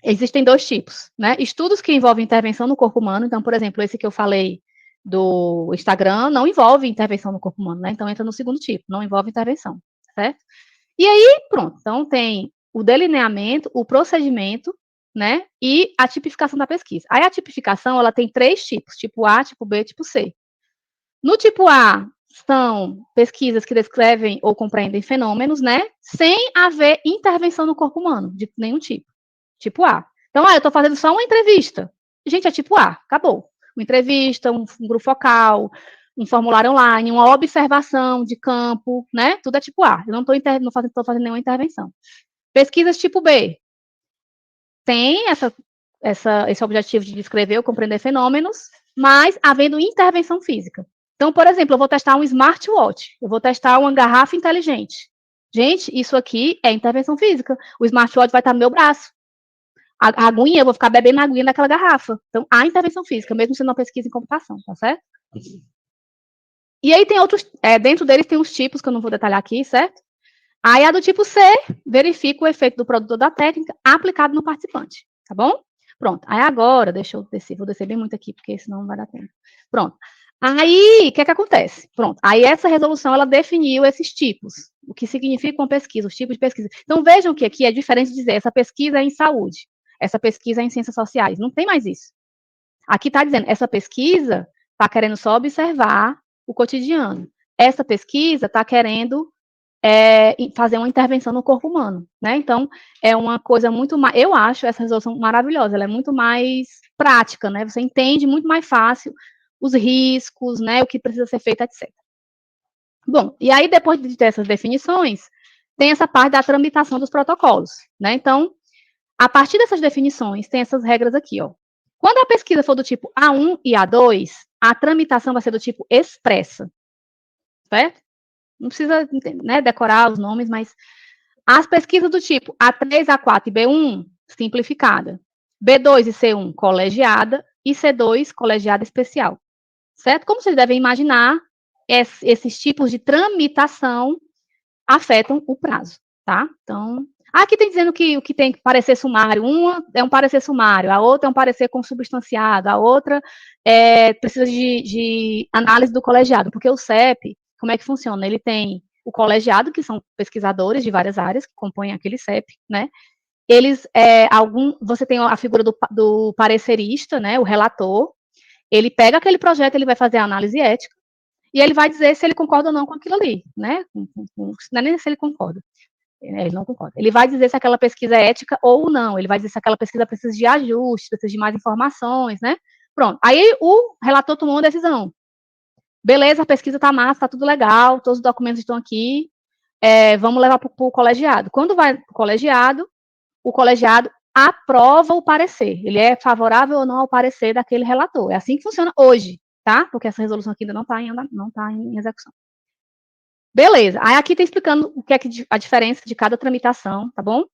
Existem 2 tipos, né? Estudos que envolvem intervenção no corpo humano. Então, por exemplo, esse que eu falei do Instagram não envolve intervenção no corpo humano, né? Então, entra no segundo tipo, não envolve intervenção, certo? E aí, pronto. Então, tem o delineamento, o procedimento, né? E a tipificação da pesquisa. Aí, a tipificação, ela tem 3 tipos, tipo A, tipo B, tipo C. No tipo A, são pesquisas que descrevem ou compreendem fenômenos, né? Sem haver intervenção no corpo humano, de nenhum tipo. Tipo A. Então, eu estou fazendo só uma entrevista. Gente, é tipo A, acabou. Uma entrevista, um grupo focal, um formulário online, uma observação de campo, né? Tudo é tipo A. Eu não estou fazendo nenhuma intervenção. Pesquisas tipo B. Tem esse objetivo de descrever ou compreender fenômenos, mas havendo intervenção física. Então, por exemplo, eu vou testar um smartwatch, eu vou testar uma garrafa inteligente. Gente, isso aqui é intervenção física. O smartwatch vai estar no meu braço. A aguinha, eu vou ficar bebendo a aguinha daquela garrafa. Então, há intervenção física, mesmo sendo uma pesquisa em computação, tá certo? E aí tem outros, dentro deles tem uns tipos que eu não vou detalhar aqui, certo? Aí a do tipo C, verifica o efeito do produto da técnica aplicado no participante, tá bom? Pronto. Aí agora, deixa eu descer, vou descer bem muito aqui, porque senão não vai dar tempo. Pronto. Aí, o que acontece? Pronto. Aí essa resolução, ela definiu esses tipos, o que significa uma pesquisa, os tipos de pesquisa. Então, vejam que aqui é diferente de dizer, essa pesquisa é em saúde, essa pesquisa é em ciências sociais. Não tem mais isso. Aqui está dizendo, essa pesquisa está querendo só observar o cotidiano. Essa pesquisa está querendo fazer uma intervenção no corpo humano, né? Então, é uma coisa muito mais, eu acho essa resolução maravilhosa, ela é muito mais prática, né? Você entende muito mais fácil os riscos, né? O que precisa ser feito, etc. Bom, e aí depois de ter essas definições, tem essa parte da tramitação dos protocolos, né? Então, a partir dessas definições, tem essas regras aqui, ó. Quando a pesquisa for do tipo A1 e A2, a tramitação vai ser do tipo expressa, certo? Não precisa, né, decorar os nomes, mas as pesquisas do tipo A3, A4 e B1, simplificada. B2 e C1, colegiada. E C2, colegiada especial. Certo? Como vocês devem imaginar, esses tipos de tramitação afetam o prazo, tá? Então, aqui tem dizendo que o que tem que parecer sumário, uma é um parecer sumário, a outra é um parecer consubstanciado, a outra precisa de análise do colegiado, porque o CEP, como é que funciona? Ele tem o colegiado, que são pesquisadores de várias áreas, que compõem aquele CEP, né? Eles, você tem a figura do parecerista, né, o relator, ele pega aquele projeto, ele vai fazer a análise ética, e ele vai dizer se ele concorda ou não com aquilo ali, né? Não é nem se ele concorda. Ele não concorda. Ele vai dizer se aquela pesquisa é ética ou não. Ele vai dizer se aquela pesquisa precisa de ajustes, precisa de mais informações, né? Pronto. Aí o relator tomou uma decisão. Beleza, a pesquisa tá massa, tá tudo legal, todos os documentos estão aqui, vamos levar para o colegiado. Quando vai para o colegiado aprova o parecer. Ele é favorável ou não ao parecer daquele relator. É assim que funciona hoje, tá? Porque essa resolução aqui ainda não tá em execução. Beleza. Aí aqui tá explicando o que é a diferença de cada tramitação, tá bom?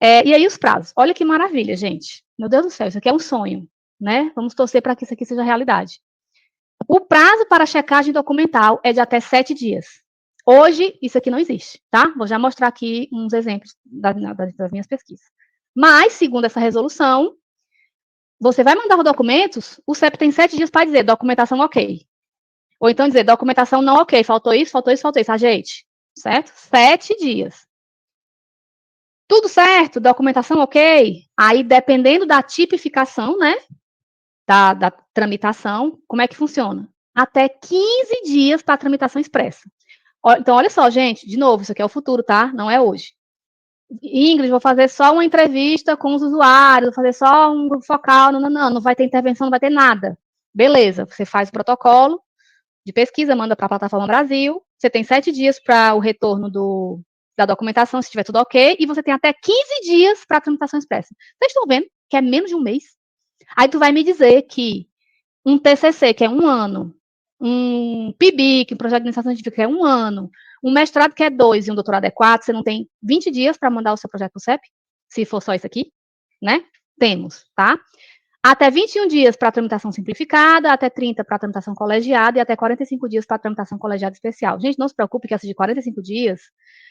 E aí os prazos. Olha que maravilha, gente. Meu Deus do céu, isso aqui é um sonho, né? Vamos torcer para que isso aqui seja realidade. O prazo para checagem documental é de até 7 dias. Hoje, isso aqui não existe, tá? Vou já mostrar aqui uns exemplos das minhas pesquisas. Mas, segundo essa resolução, você vai mandar os documentos, o CEP tem 7 dias para dizer documentação ok. Ou então dizer, documentação não ok, faltou isso, ajeite, certo? 7 dias. Tudo certo, documentação ok? Aí, dependendo da tipificação, né, da tramitação, como é que funciona? Até 15 dias para a tramitação expressa. Então, olha só, gente, de novo, isso aqui é o futuro, tá? Não é hoje. Ingrid, vou fazer só uma entrevista com os usuários, vou fazer só um grupo focal, não vai ter intervenção, não vai ter nada. Beleza, você faz o protocolo de pesquisa, manda para a Plataforma Brasil, você tem 7 dias para o retorno da documentação, se estiver tudo ok, e você tem até 15 dias para a tramitação expressa. Vocês estão vendo que é menos de um mês? Aí tu vai me dizer que um TCC, que é 1 ano, um PIBIC, um projeto de iniciação científica, que é 1 ano, um mestrado que é 2 e um doutorado é 4, você não tem 20 dias para mandar o seu projeto para o CEP? Se for só isso aqui, né? Temos, tá? Até 21 dias para tramitação simplificada, até 30 para tramitação colegiada e até 45 dias para tramitação colegiada especial. Gente, não se preocupe que essa de 45 dias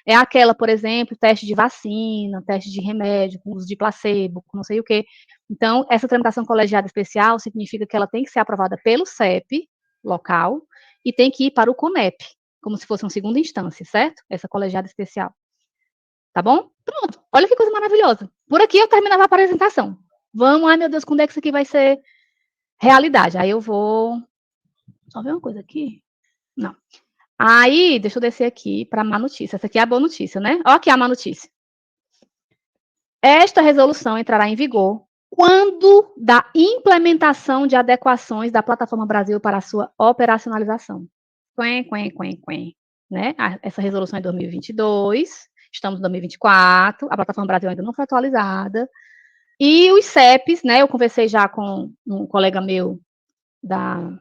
é aquela, por exemplo, teste de vacina, teste de remédio, com uso de placebo, com não sei o quê. Então, essa tramitação colegiada especial significa que ela tem que ser aprovada pelo CEP local e tem que ir para o CONEP, como se fosse uma segunda instância, certo? Essa colegiada especial. Tá bom? Pronto. Olha que coisa maravilhosa. Por aqui eu terminava a apresentação. Vamos, ai meu Deus, quando é que isso aqui vai ser realidade? Aí eu vou... Só ver uma coisa aqui. Não. Aí, deixa eu descer aqui para a má notícia. Essa aqui é a boa notícia, né? Olha aqui a má notícia. Esta resolução entrará em vigor quando da implementação de adequações da Plataforma Brasil para a sua operacionalização. Né? Essa resolução é de 2022, estamos em 2024, a Plataforma Brasil ainda não foi atualizada, e os CEPs, né, eu conversei já com um colega meu da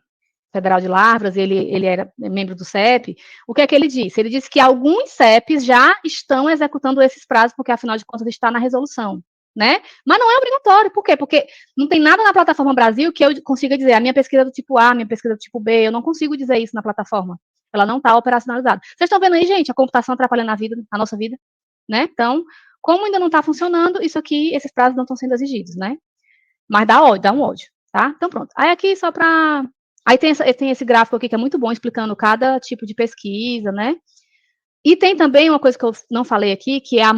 Federal de Lavras, ele era membro do CEP, o que é que ele disse? Ele disse que alguns CEPs já estão executando esses prazos, porque afinal de contas está na resolução, né? Mas não é obrigatório, por quê? Porque não tem nada na Plataforma Brasil que eu consiga dizer, a minha pesquisa é do tipo A, a minha pesquisa é do tipo B, eu não consigo dizer isso na plataforma, ela não está operacionalizada. Vocês estão vendo aí, gente, a computação atrapalhando a nossa vida, né? Então, como ainda não está funcionando, isso aqui, esses prazos não estão sendo exigidos, né? Mas dá um ódio, tá? Então, pronto. Aí aqui, só para... Aí tem esse gráfico aqui que é muito bom, explicando cada tipo de pesquisa, né? E tem também uma coisa que eu não falei aqui, que é a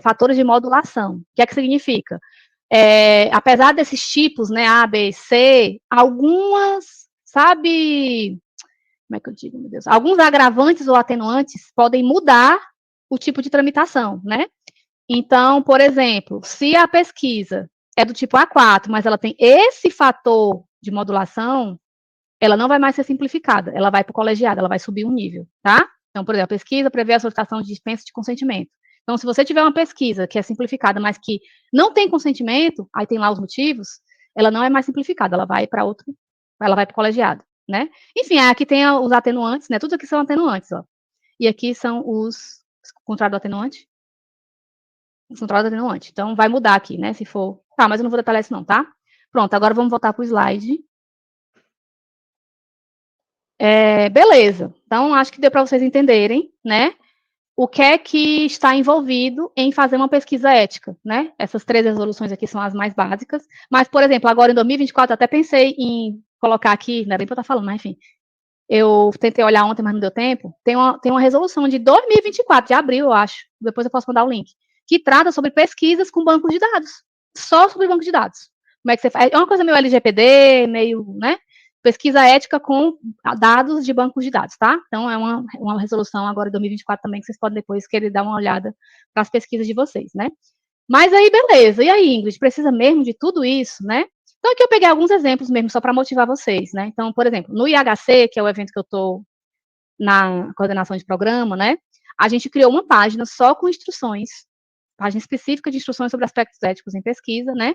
fatores de modulação. O que é que significa? Apesar desses tipos, né, A, B, C, algumas, sabe... Como é que eu digo, meu Deus? Alguns agravantes ou atenuantes podem mudar o tipo de tramitação, né? Então, por exemplo, se a pesquisa é do tipo A4, mas ela tem esse fator de modulação, ela não vai mais ser simplificada, ela vai para o colegiado, ela vai subir um nível, tá? Então, por exemplo, a pesquisa prevê a solicitação de dispensa de consentimento. Então, se você tiver uma pesquisa que é simplificada, mas que não tem consentimento, aí tem lá os motivos, ela não é mais simplificada, ela vai para outro, ela vai para o colegiado, né? Enfim, aqui tem os atenuantes, né? Tudo aqui são atenuantes, ó. E aqui são os contrário do atenuante. Controle atenuante. Então, vai mudar aqui, né, se for... Tá, mas eu não vou detalhar isso não, tá? Pronto, agora vamos voltar para o slide. Beleza. Então, acho que deu para vocês entenderem, né, o que é que está envolvido em fazer uma pesquisa ética, né? Essas 3 resoluções aqui são as mais básicas. Mas, por exemplo, agora em 2024, eu até pensei em colocar aqui, não é bem para eu estar falando, mas enfim, eu tentei olhar ontem, mas não deu tempo. Tem uma resolução de 2024, de abril, eu acho. Depois eu posso mandar o link. Que trata sobre pesquisas com bancos de dados. Só sobre banco de dados. Como é que você faz? É uma coisa meio LGPD, meio, né? Pesquisa ética com dados de bancos de dados, tá? Então, é uma resolução agora de 2024 também, que vocês podem depois querer dar uma olhada para as pesquisas de vocês, né? Mas aí, beleza. E aí, Ingrid, precisa mesmo de tudo isso, né? Então, aqui eu peguei alguns exemplos mesmo, só para motivar vocês, né? Então, por exemplo, no IHC, que é o evento que eu estou na coordenação de programa, né? A gente criou uma página só com instruções, página específica de instruções sobre aspectos éticos em pesquisa, né?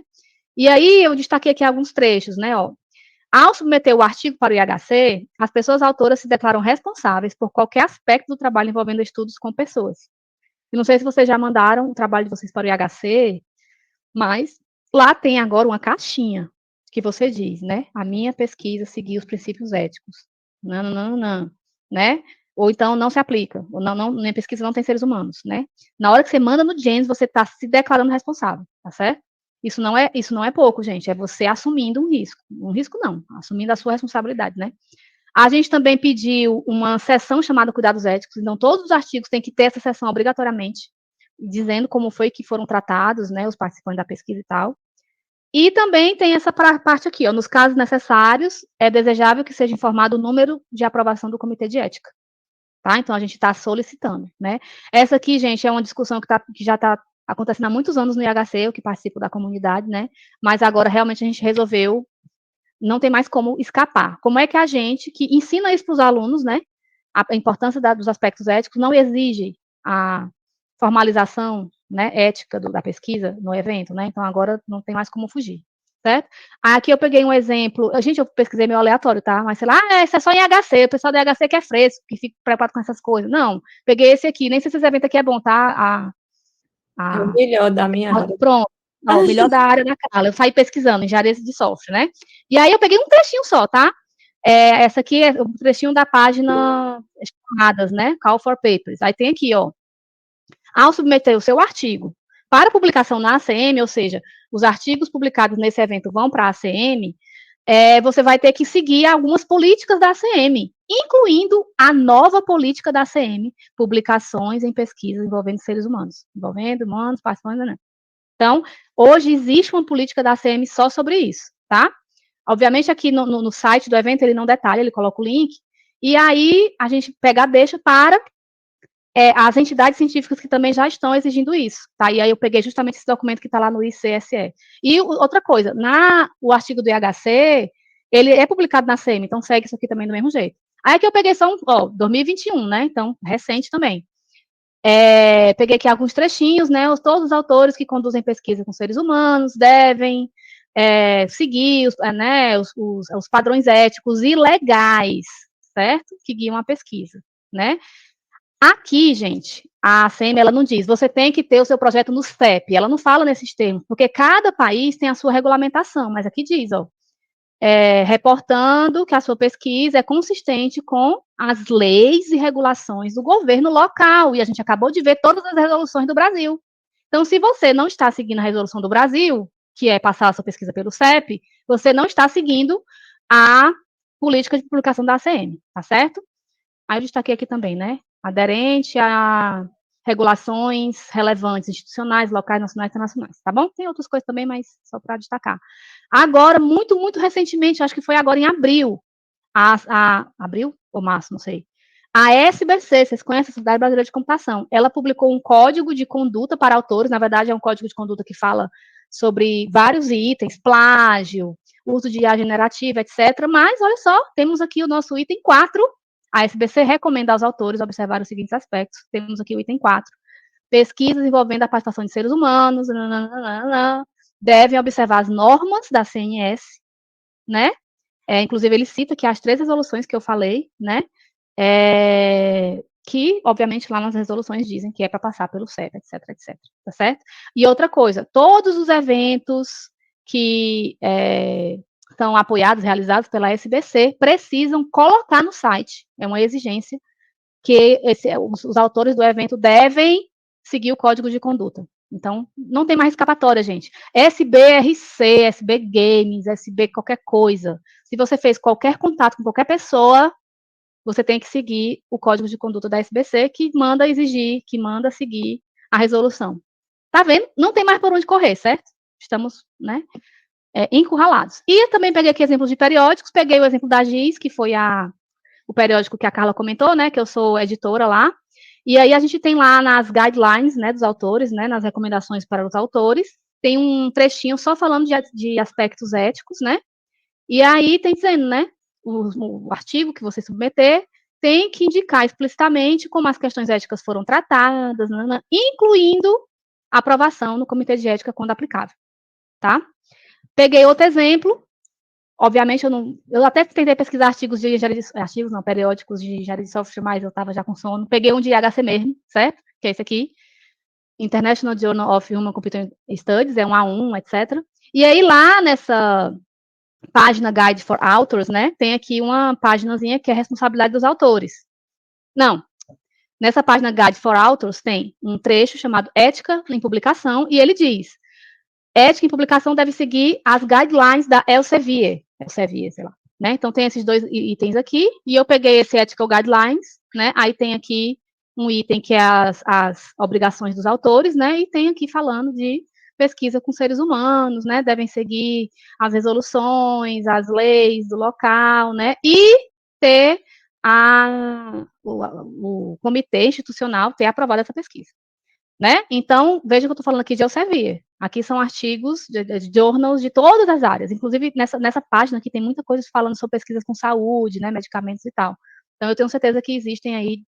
E aí eu destaquei aqui alguns trechos, né? Ó. Ao submeter o artigo para o IHC, as pessoas autoras se declaram responsáveis por qualquer aspecto do trabalho envolvendo estudos com pessoas. Eu não sei se vocês já mandaram o trabalho de vocês para o IHC, mas lá tem agora uma caixinha que você diz, né? A minha pesquisa seguiu os princípios éticos. Não, né? Ou então não se aplica. Ou não, minha pesquisa não tem seres humanos, né? Na hora que você manda no JANES, você está se declarando responsável, tá certo? Isso não é pouco, gente. É você assumindo um risco. Um risco não, assumindo a sua responsabilidade, né? A gente também pediu uma seção chamada Cuidados Éticos, então todos os artigos têm que ter essa seção obrigatoriamente, dizendo como foi que foram tratados, né, os participantes da pesquisa e tal. E também tem essa parte aqui, ó, nos casos necessários, é desejável que seja informado o número de aprovação do Comitê de Ética, tá? Então, a gente está solicitando, né? Essa aqui, gente, é uma discussão que já está acontecendo há muitos anos no IHC, eu que participo da comunidade, né? Mas agora, realmente, a gente resolveu, não tem mais como escapar. Como é que a gente, que ensina isso para os alunos, né? A importância dos aspectos éticos, não exige a formalização, né, ética da pesquisa no evento, né? Então, agora não tem mais como fugir, certo? Aqui eu peguei um exemplo, gente, eu pesquisei meio aleatório, tá? Mas sei lá, isso é só em HC, o pessoal do HC que é fresco, que fica preocupado com essas coisas. Não, peguei esse aqui, nem sei se esse evento aqui é bom, tá? É o melhor da minha área. Pronto, ó, o melhor da área da Carla, eu saí pesquisando, engenharia de software, né? E aí eu peguei um trechinho só, tá? Essa aqui é um trechinho da página chamadas, né? Call for Papers. Aí tem aqui, ó, ao submeter o seu artigo para publicação na ACM, ou seja, os artigos publicados nesse evento vão para a ACM, você vai ter que seguir algumas políticas da ACM, incluindo a nova política da ACM, publicações em pesquisas envolvendo seres humanos, participantes, né? Então, hoje existe uma política da ACM só sobre isso, tá? Obviamente, aqui no site do evento, ele não detalha, ele coloca o link, e aí a gente pega a deixa para as entidades científicas que também já estão exigindo isso, tá? E aí eu peguei justamente esse documento que está lá no ICSE. E outra coisa, o artigo do IHC, ele é publicado na ACM, então segue isso aqui também do mesmo jeito. Aí aqui eu peguei só 2021, né? Então, recente também. Peguei aqui alguns trechinhos, né? Todos os autores que conduzem pesquisa com seres humanos devem seguir os padrões éticos e legais, certo? Que guiam a pesquisa, né? Aqui, gente, a ACM, ela não diz, você tem que ter o seu projeto no CEP, ela não fala nesses termos, porque cada país tem a sua regulamentação, mas aqui diz, ó, reportando que a sua pesquisa é consistente com as leis e regulações do governo local, e a gente acabou de ver todas as resoluções do Brasil. Então, se você não está seguindo a resolução do Brasil, que é passar a sua pesquisa pelo CEP, você não está seguindo a política de publicação da ACM, tá certo? Aí eu destaquei aqui também, né? Aderente a regulações relevantes, institucionais, locais, nacionais e internacionais, tá bom? Tem outras coisas também, mas só para destacar. Agora, muito, muito recentemente, acho que foi agora em abril, abril ou março, não sei, a SBC, vocês conhecem a Sociedade Brasileira de Computação, ela publicou um código de conduta para autores, na verdade é um código de conduta que fala sobre vários itens, plágio, uso de IA generativa, etc., mas, olha só, temos aqui o nosso item 4, a SBC recomenda aos autores observar os seguintes aspectos. Temos aqui o item 4. Pesquisas envolvendo a participação de seres humanos, devem observar as normas da CNS, né? Inclusive, ele cita que as 3 resoluções que eu falei, né? Que, obviamente, lá nas resoluções dizem que é para passar pelo CEP, etc., tá certo? E outra coisa, todos os eventos que são apoiados, realizados pela SBC, precisam colocar no site, é uma exigência, que os autores do evento devem seguir o código de conduta. Então, não tem mais escapatória, gente. SBRC, SB Games, SB qualquer coisa. Se você fez qualquer contato com qualquer pessoa, você tem que seguir o código de conduta da SBC, que manda exigir, que manda seguir a resolução. Tá vendo? Não tem mais por onde correr, certo? Estamos, né, encurralados. E eu também peguei aqui exemplos de periódicos, peguei o exemplo da GIS, que foi o periódico que a Carla comentou, né, que eu sou editora lá, e aí a gente tem lá nas guidelines, né, dos autores, né, nas recomendações para os autores, tem um trechinho só falando de aspectos éticos, né, e aí tem dizendo, né, o artigo que você submeter tem que indicar explicitamente como as questões éticas foram tratadas, incluindo a aprovação no Comitê de Ética quando aplicável, tá? Peguei outro exemplo, obviamente eu até tentei pesquisar periódicos de engenharia de software, mas eu estava já com sono. Peguei um de IHC mesmo, certo? Que é esse aqui, International Journal of Human Computer Studies, é um A1, etc. E aí lá nessa página Guide for Authors, né, tem aqui uma paginazinha que é responsabilidade dos autores. Não, nessa página Guide for Authors tem um trecho chamado Ética em Publicação, e ele diz: ética em publicação deve seguir as guidelines da Elsevier, sei lá, né? Então, tem esses 2 itens aqui, e eu peguei esse Ethical Guidelines, né? Aí tem aqui um item que é as obrigações dos autores, né? E tem aqui falando de pesquisa com seres humanos, né? Devem seguir as resoluções, as leis do local, né? E ter o comitê institucional ter aprovado essa pesquisa, né? Então, veja que eu estou falando aqui de Elsevier. Aqui são artigos de journals de todas as áreas, inclusive nessa página aqui tem muita coisa falando sobre pesquisas com saúde, né, medicamentos e tal. Então, eu tenho certeza que existem aí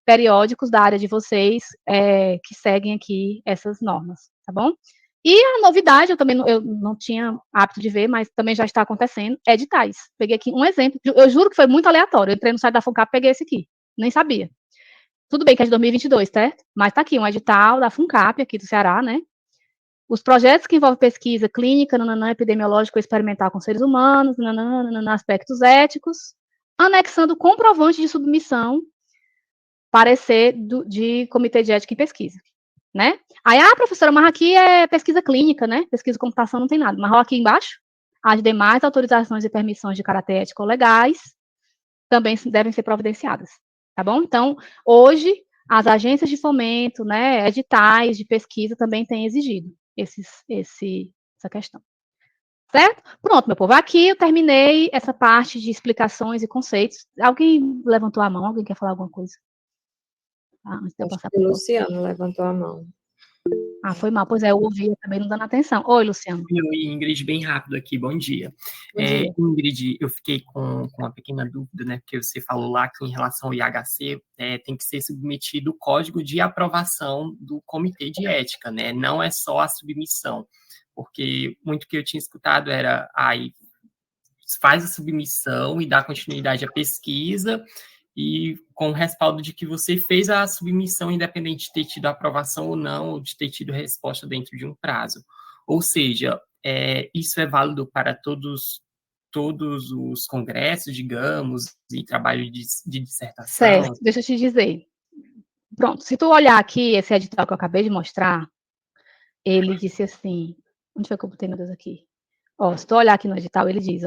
periódicos da área de vocês que seguem aqui essas normas, tá bom? E a novidade, eu não tinha hábito de ver, mas também já está acontecendo, é editais. Peguei aqui um exemplo, eu juro que foi muito aleatório, eu entrei no site da FUNCAP e peguei esse aqui, nem sabia. Tudo bem que é de 2022, certo? Mas está aqui um edital da FUNCAP, aqui do Ceará, né? Os projetos que envolvem pesquisa clínica, epidemiológico experimental com seres humanos, aspectos éticos, anexando comprovante de submissão, parecer de comitê de ética em pesquisa, né? Aí, professora, mas aqui é pesquisa clínica, né? Pesquisa de computação não tem nada. Mas aqui embaixo, as demais autorizações e permissões de caráter ético legais também devem ser providenciadas, tá bom? Então, hoje, as agências de fomento, né, editais de pesquisa também têm exigido essa questão. Certo? Pronto, meu povo. Aqui eu terminei essa parte de explicações e conceitos. Alguém levantou a mão? Alguém quer falar alguma coisa? Antes de eu passar para o Luciano levantou a mão. Foi mal. Pois é, eu ouvi também não dando atenção. Oi, Luciano. Oi, Ingrid, bem rápido aqui, bom dia. Bom dia. Ingrid, eu fiquei com uma pequena dúvida, né, porque você falou lá que em relação ao IHC tem que ser submetido o código de aprovação do comitê de ética, né, não é só a submissão, porque muito que eu tinha escutado era, faz a submissão e dá continuidade à pesquisa, e com o respaldo de que você fez a submissão independente de ter tido aprovação ou não, ou de ter tido resposta dentro de um prazo. Ou seja, isso é válido para todos os congressos, digamos, e trabalho de dissertação? Certo, deixa eu te dizer. Pronto, se tu olhar aqui, esse edital que eu acabei de mostrar, ele disse assim, onde foi que eu botei, meu Deus, aqui? Se tu olhar aqui no edital, ele diz,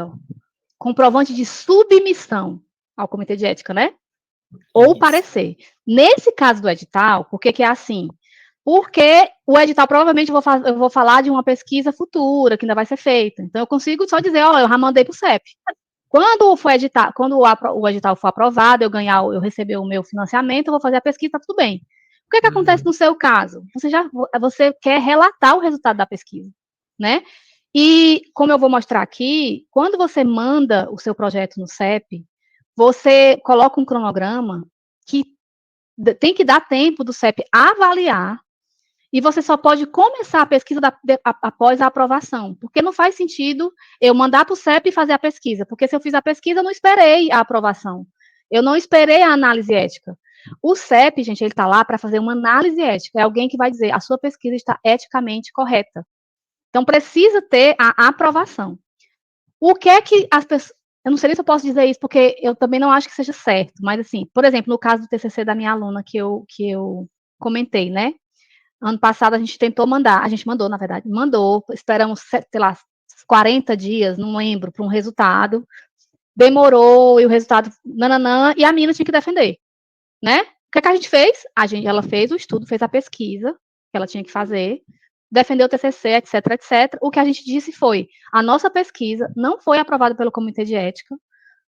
comprovante de submissão ao comitê de ética, né? Ou parecer. Nesse caso do edital, por que é assim? Porque o edital, provavelmente, eu vou falar de uma pesquisa futura, que ainda vai ser feita. Então, eu consigo só dizer, eu já mandei para o CEP. Quando o edital for aprovado, eu receber o meu financiamento, eu vou fazer a pesquisa, tá tudo bem. O que acontece no seu caso? Você quer relatar o resultado da pesquisa, né? E, como eu vou mostrar aqui, quando você manda o seu projeto no CEP, você coloca um cronograma que tem que dar tempo do CEP avaliar, e você só pode começar a pesquisa após a aprovação, porque não faz sentido eu mandar para o CEP e fazer a pesquisa, porque se eu fiz a pesquisa, eu não esperei a aprovação, eu não esperei a análise ética. O CEP, gente, ele está lá para fazer uma análise ética, é alguém que vai dizer, a sua pesquisa está eticamente correta. Então, precisa ter a aprovação. O que é que as pessoas... Eu não sei se eu posso dizer isso, porque eu também não acho que seja certo, mas, assim, por exemplo, no caso do TCC da minha aluna que eu comentei, né? Ano passado a gente mandou, na verdade, esperamos, sei lá, 40 dias, não lembro, para um resultado, demorou, e o resultado, e a menina tinha que defender, né? O que é que a gente fez? Ela fez o estudo, fez a pesquisa que ela tinha que fazer, defendeu o TCC, etc, etc. O que a gente disse foi, a nossa pesquisa não foi aprovada pelo Comitê de Ética,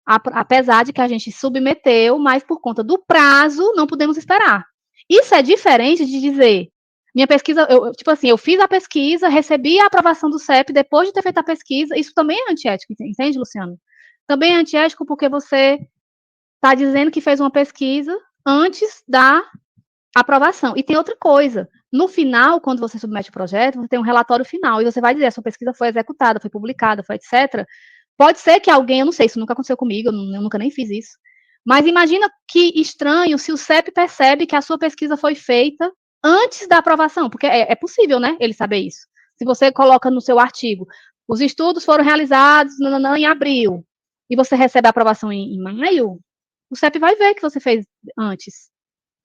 apesar de que a gente submeteu, mas por conta do prazo, não podemos esperar. Isso é diferente de dizer, minha pesquisa, eu fiz a pesquisa, recebi a aprovação do CEP depois de ter feito a pesquisa, isso também é antiético, entende, Luciano? Também é antiético porque você está dizendo que fez uma pesquisa antes da aprovação. E tem outra coisa, no final, quando você submete o projeto, você tem um relatório final, e você vai dizer, a sua pesquisa foi executada, foi publicada, foi etc. Pode ser que alguém, eu não sei, isso nunca aconteceu comigo, eu nunca nem fiz isso, mas imagina que estranho se o CEP percebe que a sua pesquisa foi feita antes da aprovação, porque é possível, né, ele saber isso. Se você coloca no seu artigo, os estudos foram realizados em abril, e você recebe a aprovação em maio, o CEP vai ver que você fez antes.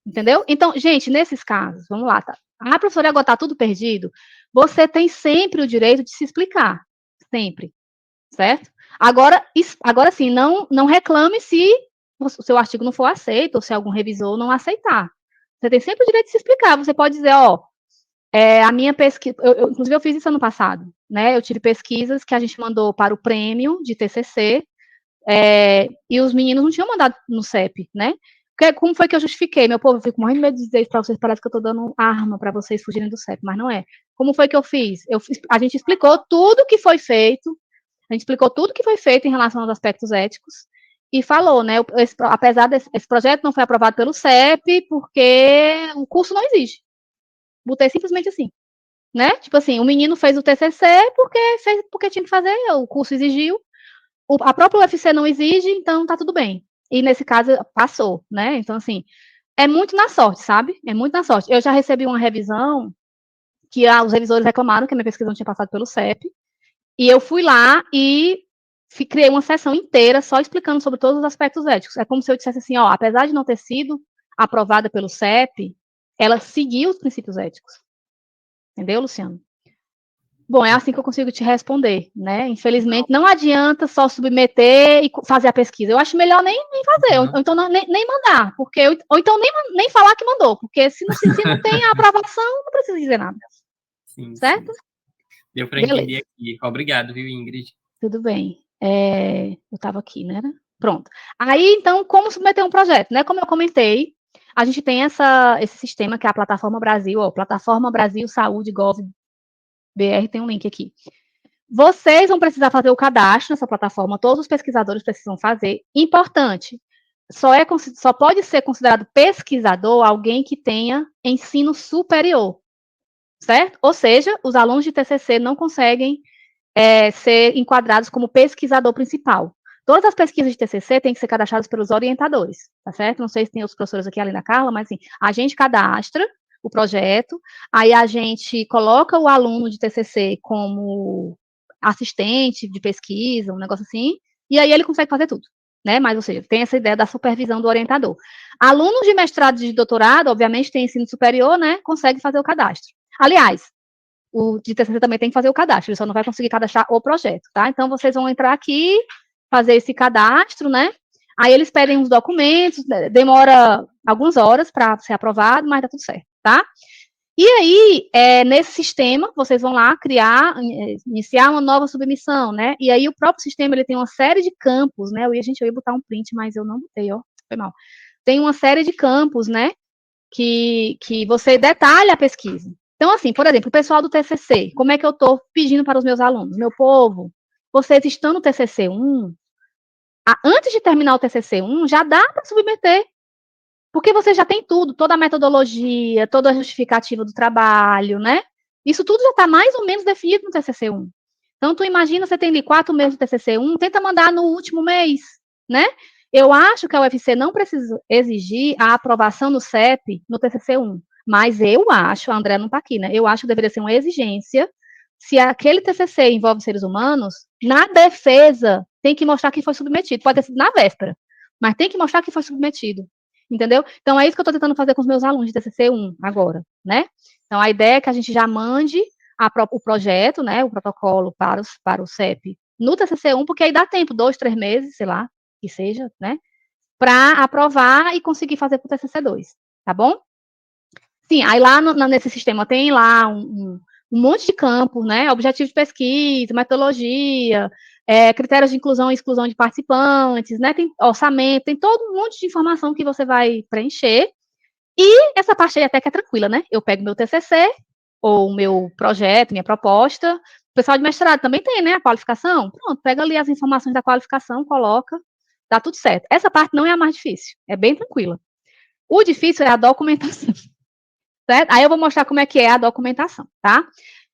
Entendeu? Então, gente, nesses casos, vamos lá, tá? A professora agora está tudo perdido, você tem sempre o direito de se explicar, sempre, certo? Agora sim, não reclame se o seu artigo não for aceito, ou se algum revisor não aceitar. Você tem sempre o direito de se explicar. Você pode dizer, a minha pesquisa, inclusive eu fiz isso ano passado, né? Eu tive pesquisas que a gente mandou para o prêmio de TCC, e os meninos não tinham mandado no CEP, né? Como foi que eu justifiquei? Meu povo, eu fico morrendo de medo de dizer isso para vocês, parece que eu estou dando arma para vocês fugirem do CEP, mas não é. Como foi que eu fiz? A gente explicou tudo que foi feito, em relação aos aspectos éticos, e falou, né, apesar desse projeto não foi aprovado pelo CEP, porque o curso não exige. Botei simplesmente assim, né? Tipo assim, o menino fez o TCC porque tinha que fazer, o curso exigiu, a própria UFC não exige, então tá tudo bem. E nesse caso, passou, né? Então, assim, é muito na sorte, sabe? É muito na sorte. Eu já recebi uma revisão que os revisores reclamaram que a minha pesquisa não tinha passado pelo CEP, e eu fui lá e criei uma sessão inteira só explicando sobre todos os aspectos éticos. É como se eu dissesse assim, apesar de não ter sido aprovada pelo CEP, ela seguiu os princípios éticos. Entendeu, Luciano? Bom, é assim que eu consigo te responder, né? Infelizmente, não adianta só submeter e fazer a pesquisa. Eu acho melhor nem fazer, ou então nem mandar, porque, ou então nem falar que mandou, porque se não tem a aprovação, não precisa dizer nada. Sim, certo? Sim. Deu para entender aqui. Obrigado, viu, Ingrid? Tudo bem. Eu estava aqui, né? Pronto. Aí, então, como submeter um projeto, né? Como eu comentei, a gente tem esse sistema que é a Plataforma Brasil, Plataforma Brasil Saúde Gov BR, tem um link aqui. Vocês vão precisar fazer o cadastro nessa plataforma, todos os pesquisadores precisam fazer. Importante, só pode ser considerado pesquisador alguém que tenha ensino superior, certo? Ou seja, os alunos de TCC não conseguem ser enquadrados como pesquisador principal. Todas as pesquisas de TCC têm que ser cadastradas pelos orientadores, tá certo? Não sei se tem outros professores aqui, além da Carla, mas assim, a gente cadastra o projeto, aí a gente coloca o aluno de TCC como assistente de pesquisa, um negócio assim, e aí ele consegue fazer tudo, né? Mas, ou seja, tem essa ideia da supervisão do orientador. Alunos de mestrado e de doutorado, obviamente, tem ensino superior, né? Consegue fazer o cadastro. Aliás, o de TCC também tem que fazer o cadastro, ele só não vai conseguir cadastrar o projeto, tá? Então, vocês vão entrar aqui, fazer esse cadastro, né? Aí eles pedem uns documentos, demora algumas horas para ser aprovado, mas dá tudo certo, tá? E aí, nesse sistema, vocês vão lá iniciar uma nova submissão, né? E aí o próprio sistema, ele tem uma série de campos, né? Eu ia botar um print, mas eu não botei, foi mal. Tem uma série de campos, né? Que você detalha a pesquisa. Então, assim, por exemplo, o pessoal do TCC, como é que eu estou pedindo para os meus alunos? Meu povo, vocês estão no TCC 1, antes de terminar o TCC 1, já dá para submeter, porque você já tem tudo, toda a metodologia, toda a justificativa do trabalho, né? Isso tudo já está mais ou menos definido no TCC 1. Então, tu imagina, você tem ali 4 meses de TCC 1, tenta mandar no último mês, né? Eu acho que a UFC não precisa exigir a aprovação no CEP no TCC 1, mas eu acho, a André não está aqui, né? Eu acho que deveria ser uma exigência, se aquele TCC envolve seres humanos, na defesa tem que mostrar que foi submetido. Pode ter sido na véspera, mas tem que mostrar que foi submetido. Entendeu? Então, é isso que eu estou tentando fazer com os meus alunos de TCC 1 agora, né? Então, a ideia é que a gente já mande o projeto, né, o protocolo para o CEP no TCC 1, porque aí dá tempo, 2, 3 meses, sei lá, que seja, né, para aprovar e conseguir fazer para o TCC 2, tá bom? Sim, aí lá nesse sistema tem lá um monte de campos, né, objetivo de pesquisa, metodologia, critérios de inclusão e exclusão de participantes, né, tem orçamento, tem todo um monte de informação que você vai preencher, e essa parte aí até que é tranquila, né, eu pego meu TCC, ou o meu projeto, minha proposta, o pessoal de mestrado também tem, né, a qualificação, pronto, pega ali as informações da qualificação, coloca, dá tudo certo. Essa parte não é a mais difícil, é bem tranquila. O difícil é a documentação, certo? Aí eu vou mostrar como é que é a documentação, tá?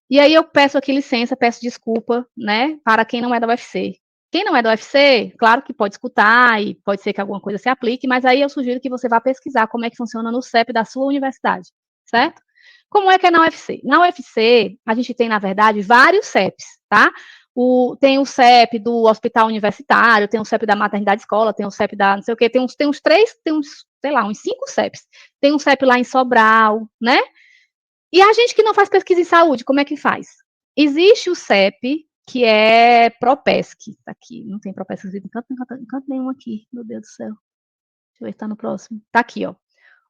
E aí eu peço aqui licença, peço desculpa, né, para quem não é da UFC. Quem não é da UFC, claro que pode escutar e pode ser que alguma coisa se aplique, mas aí eu sugiro que você vá pesquisar como é que funciona no CEP da sua universidade, certo? Como é que é na UFC? Na UFC, a gente tem, na verdade, vários CEPs, tá? Tem o CEP do hospital universitário, tem o CEP da maternidade escola, tem o CEP da não sei o quê, tem uns 5 CEPs. Tem um CEP lá em Sobral, né? E a gente que não faz pesquisa em saúde, como é que faz? Existe o CEP que é Propesc. Tá aqui, não tem Propesc em canto nenhum aqui, meu Deus do céu. Deixa eu ver se tá no próximo. Tá aqui, ó.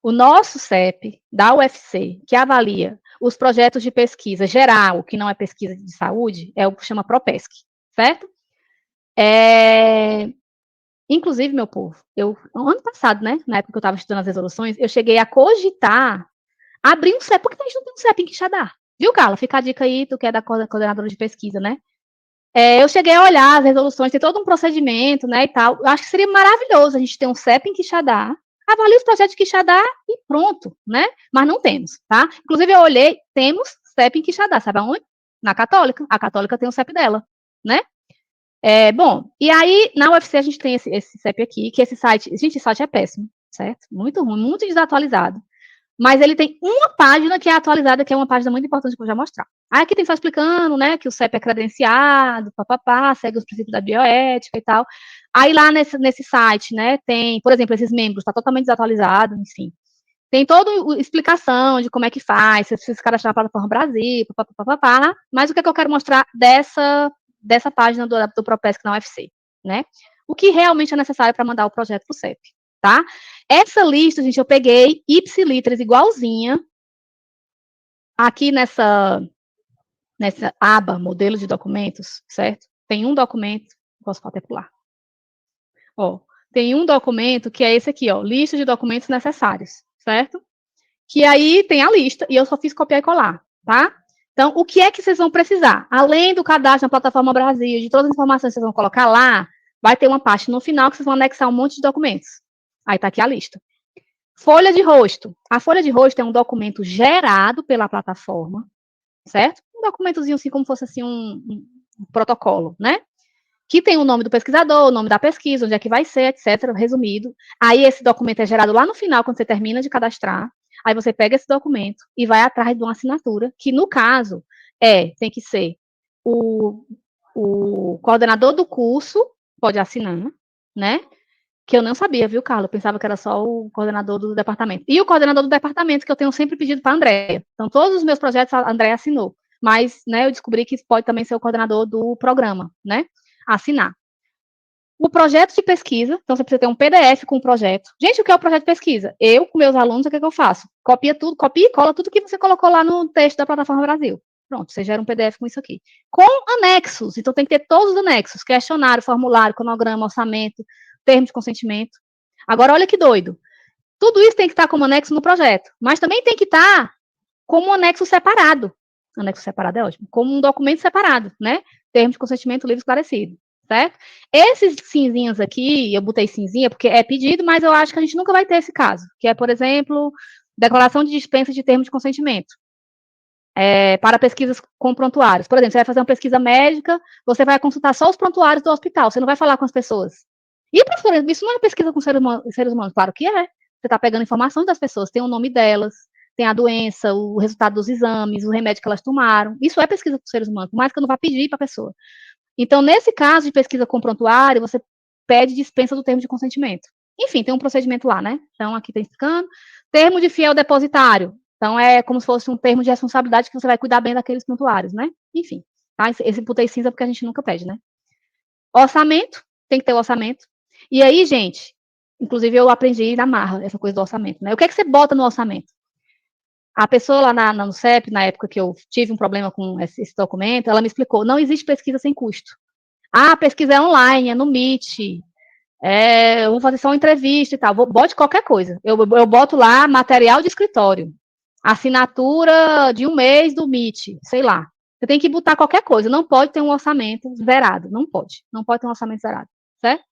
O nosso CEP da UFC, que avalia os projetos de pesquisa geral, que não é pesquisa de saúde, é o que chama Propesc, certo? Inclusive, meu povo, ano passado, né, na época que eu estava estudando as resoluções, eu cheguei a cogitar abrir um CEP. Por que a gente não tem um CEP em Quixadá? Viu, Carla? Fica a dica aí, tu que é da coordenadora de pesquisa, né? Eu cheguei a olhar as resoluções, tem todo um procedimento, né, e tal. Eu acho que seria maravilhoso a gente ter um CEP em Quixadá, avalie os projetos de Quixadá e pronto, né? Mas não temos, tá? Inclusive, eu olhei, temos CEP em Quixadá, sabe aonde? Na Católica. A Católica tem o CEP dela, né? Bom, e aí, na UFC a gente tem esse CEP aqui, que esse site, gente, esse site é péssimo, certo? Muito ruim, muito desatualizado. Mas ele tem uma página que é atualizada, que é uma página muito importante que eu vou já mostrar. Aí aqui tem só explicando, né, que o CEP é credenciado, papapá, segue os princípios da bioética e tal. Aí lá nesse site, né, tem, por exemplo, esses membros, está totalmente desatualizado, enfim. Tem toda explicação de como é que faz, você precisa se cadastrar na plataforma Brasil, papapá, mas o que é que eu quero mostrar dessa página do Propesc na UFC, né? O que realmente é necessário para mandar o projeto para o CEP, tá? Essa lista, gente, eu peguei ipsiliteres igualzinha aqui nessa aba, modelo de documentos, certo? Tem um documento, posso até pular. Ó, tem um documento que é esse aqui, ó, lista de documentos necessários, certo? Que aí tem a lista, e eu só fiz copiar e colar, tá? Então, o que é que vocês vão precisar? Além do cadastro na plataforma Brasil, de todas as informações que vocês vão colocar lá, vai ter uma parte no final que vocês vão anexar um monte de documentos. Aí tá aqui a lista. Folha de rosto. A folha de rosto é um documento gerado pela plataforma, certo? Um documentozinho assim, como fosse assim um protocolo, né? Que tem o nome do pesquisador, o nome da pesquisa, onde é que vai ser, etc., resumido. Aí esse documento é gerado lá no final, quando você termina de cadastrar. Aí você pega esse documento e vai atrás de uma assinatura, que no caso tem que ser o coordenador do curso, pode assinar, né? Que eu não sabia, viu, Carla? Eu pensava que era só o coordenador do departamento. E o coordenador do departamento, que eu tenho sempre pedido para a Andréia. Então, todos os meus projetos a Andréia assinou. Mas, né, eu descobri que pode também ser o coordenador do programa, né? Assinar. O projeto de pesquisa, então você precisa ter um PDF com o projeto. Gente, o que é o projeto de pesquisa? Eu, com meus alunos, o que eu faço? Copia e cola tudo que você colocou lá no texto da Plataforma Brasil. Pronto, você gera um PDF com isso aqui. Com anexos, então tem que ter todos os anexos, questionário, formulário, cronograma, orçamento, termo de consentimento. Agora, olha que doido. Tudo isso tem que estar como anexo no projeto, mas também tem que estar como um anexo separado. Anexo separado é ótimo. Como um documento separado, né? Termo de consentimento livre esclarecido, certo? Esses cinzinhas aqui, eu botei cinzinha porque é pedido, mas eu acho que a gente nunca vai ter esse caso, que é, por exemplo, declaração de dispensa de termo de consentimento. Para pesquisas com prontuários. Por exemplo, você vai fazer uma pesquisa médica, você vai consultar só os prontuários do hospital, você não vai falar com as pessoas. E, professora, isso não é pesquisa com seres humanos? Claro que é. Você está pegando informações das pessoas, tem o nome delas, tem a doença, o resultado dos exames, o remédio que elas tomaram. Isso é pesquisa com seres humanos, por mais que eu não vá pedir para a pessoa. Então, nesse caso de pesquisa com prontuário, você pede dispensa do termo de consentimento. Enfim, tem um procedimento lá, né? Então, aqui está explicando. Termo de fiel depositário. Então, é como se fosse um termo de responsabilidade que você vai cuidar bem daqueles prontuários, né? Enfim, tá? Esse botei cinza porque a gente nunca pede, né? Orçamento, tem que ter o orçamento. E aí, gente, inclusive eu aprendi na marra essa coisa do orçamento, né? O que é que você bota no orçamento? A pessoa lá no CEP, na época que eu tive um problema com esse documento, ela me explicou, não existe pesquisa sem custo. Ah, a pesquisa é online, é no Meet, eu vou fazer só uma entrevista e tal, bote qualquer coisa. Eu boto lá material de escritório, assinatura de um mês do Meet, sei lá. Você tem que botar qualquer coisa, não pode ter um orçamento zerado, não pode ter um orçamento zerado, certo?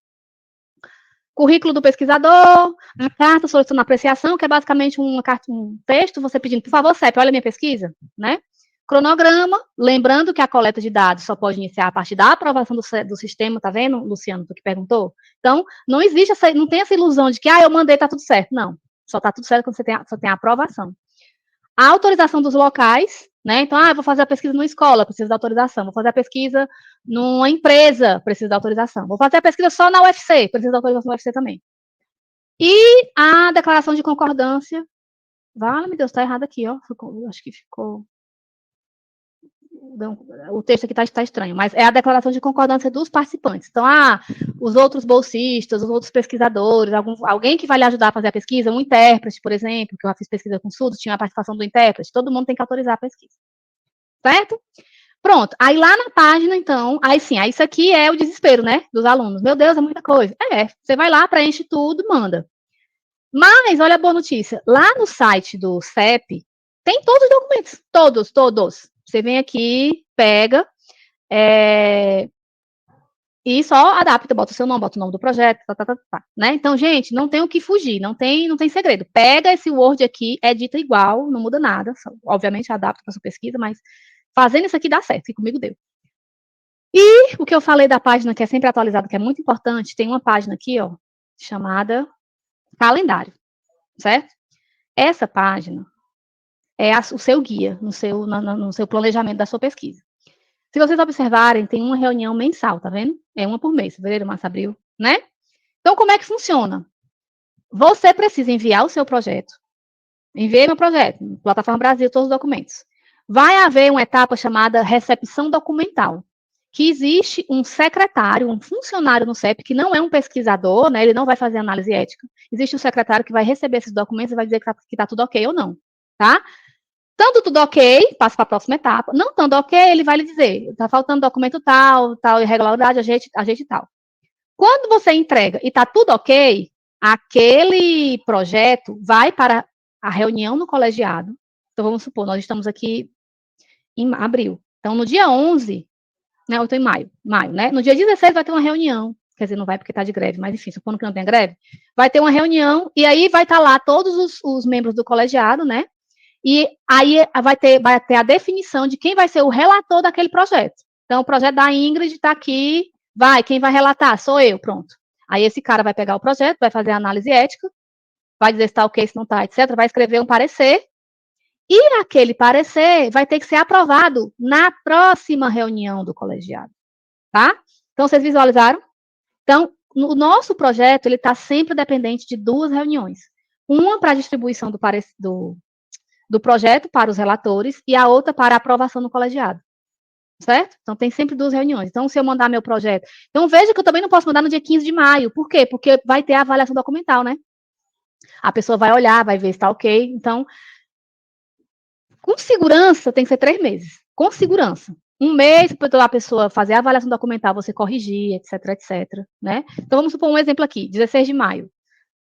Currículo do pesquisador, a carta solicitando apreciação, que é basicamente um texto, você pedindo, por favor, CEP, olha a minha pesquisa, né? Cronograma, lembrando que a coleta de dados só pode iniciar a partir da aprovação do sistema, tá vendo, Luciano, tu que perguntou? Então, não existe não tem essa ilusão de que, eu mandei, tá tudo certo. Não, só tá tudo certo quando só tem a aprovação. A autorização dos locais, né? Então, eu vou fazer a pesquisa numa escola, preciso da autorização. Vou fazer a pesquisa numa empresa, preciso da autorização. Vou fazer a pesquisa só na UFC, preciso da autorização da UFC também. E a declaração de concordância. Vale, meu Deus, tá errado aqui, ó. Acho que ficou. o texto aqui está estranho, mas é a declaração de concordância dos participantes. Então, os outros bolsistas, os outros pesquisadores, alguém que vai lhe ajudar a fazer a pesquisa, um intérprete, por exemplo, que eu já fiz pesquisa com SUDS, tinha a participação do intérprete, todo mundo tem que autorizar a pesquisa. Certo? Pronto. Aí lá na página, então, aí isso aqui é o desespero, né, dos alunos. Meu Deus, é muita coisa. Você vai lá, preenche tudo, manda. Mas, olha a boa notícia, lá no site do CEP, tem todos os documentos, todos. Você vem aqui, pega, e só adapta, bota o seu nome, bota o nome do projeto, né? Então, gente, não tem o que fugir, não tem segredo. Pega esse Word aqui, edita igual, não muda nada, obviamente adapta para sua pesquisa, mas fazendo isso aqui dá certo, e comigo deu. E o que eu falei da página que é sempre atualizada, que é muito importante, tem uma página aqui, ó, chamada calendário, certo? Essa página é o seu guia, no seu planejamento da sua pesquisa. Se vocês observarem, tem uma reunião mensal, tá vendo? É uma por mês, fevereiro, março, abril, né? Então, como é que funciona? Você precisa enviar o seu projeto. Enviei meu projeto, Plataforma Brasil, todos os documentos. Vai haver uma etapa chamada recepção documental, que existe um secretário, um funcionário no CEP, que não é um pesquisador, né? Ele não vai fazer análise ética. Existe um secretário que vai receber esses documentos e vai dizer que está tudo ok ou não, tá? Tanto tudo ok, passa para a próxima etapa. Não estando ok, ele vai lhe dizer, está faltando documento tal irregularidade, ajeite tal. Quando você entrega e está tudo ok, aquele projeto vai para a reunião no colegiado. Então, vamos supor, nós estamos aqui em abril. Então, no dia 11, né, eu estou em maio, né? No dia 16 vai ter uma reunião. Quer dizer, não vai porque está de greve, mas enfim, supondo que não tem greve, vai ter uma reunião e aí vai estar lá todos os membros do colegiado, né? E aí vai ter a definição de quem vai ser o relator daquele projeto. Então, o projeto da Ingrid está aqui, quem vai relatar? Sou eu, pronto. Aí esse cara vai pegar o projeto, vai fazer a análise ética, vai dizer se está ok, se não está, etc., vai escrever um parecer, e aquele parecer vai ter que ser aprovado na próxima reunião do colegiado, tá? Então, vocês visualizaram? Então, o nosso projeto, ele está sempre dependente de 2 reuniões. Uma para a distribuição do projeto para os relatores e a outra para a aprovação no colegiado, certo? Então, tem sempre 2 reuniões. Então, se eu mandar meu projeto... Então, veja que eu também não posso mandar no dia 15 de maio. Por quê? Porque vai ter a avaliação documental, né? A pessoa vai olhar, vai ver se está ok. Então, com segurança, tem que ser 3 meses. Com segurança. 1 mês para a pessoa fazer a avaliação documental, você corrigir, etc., né? Então, vamos supor um exemplo aqui, 16 de maio.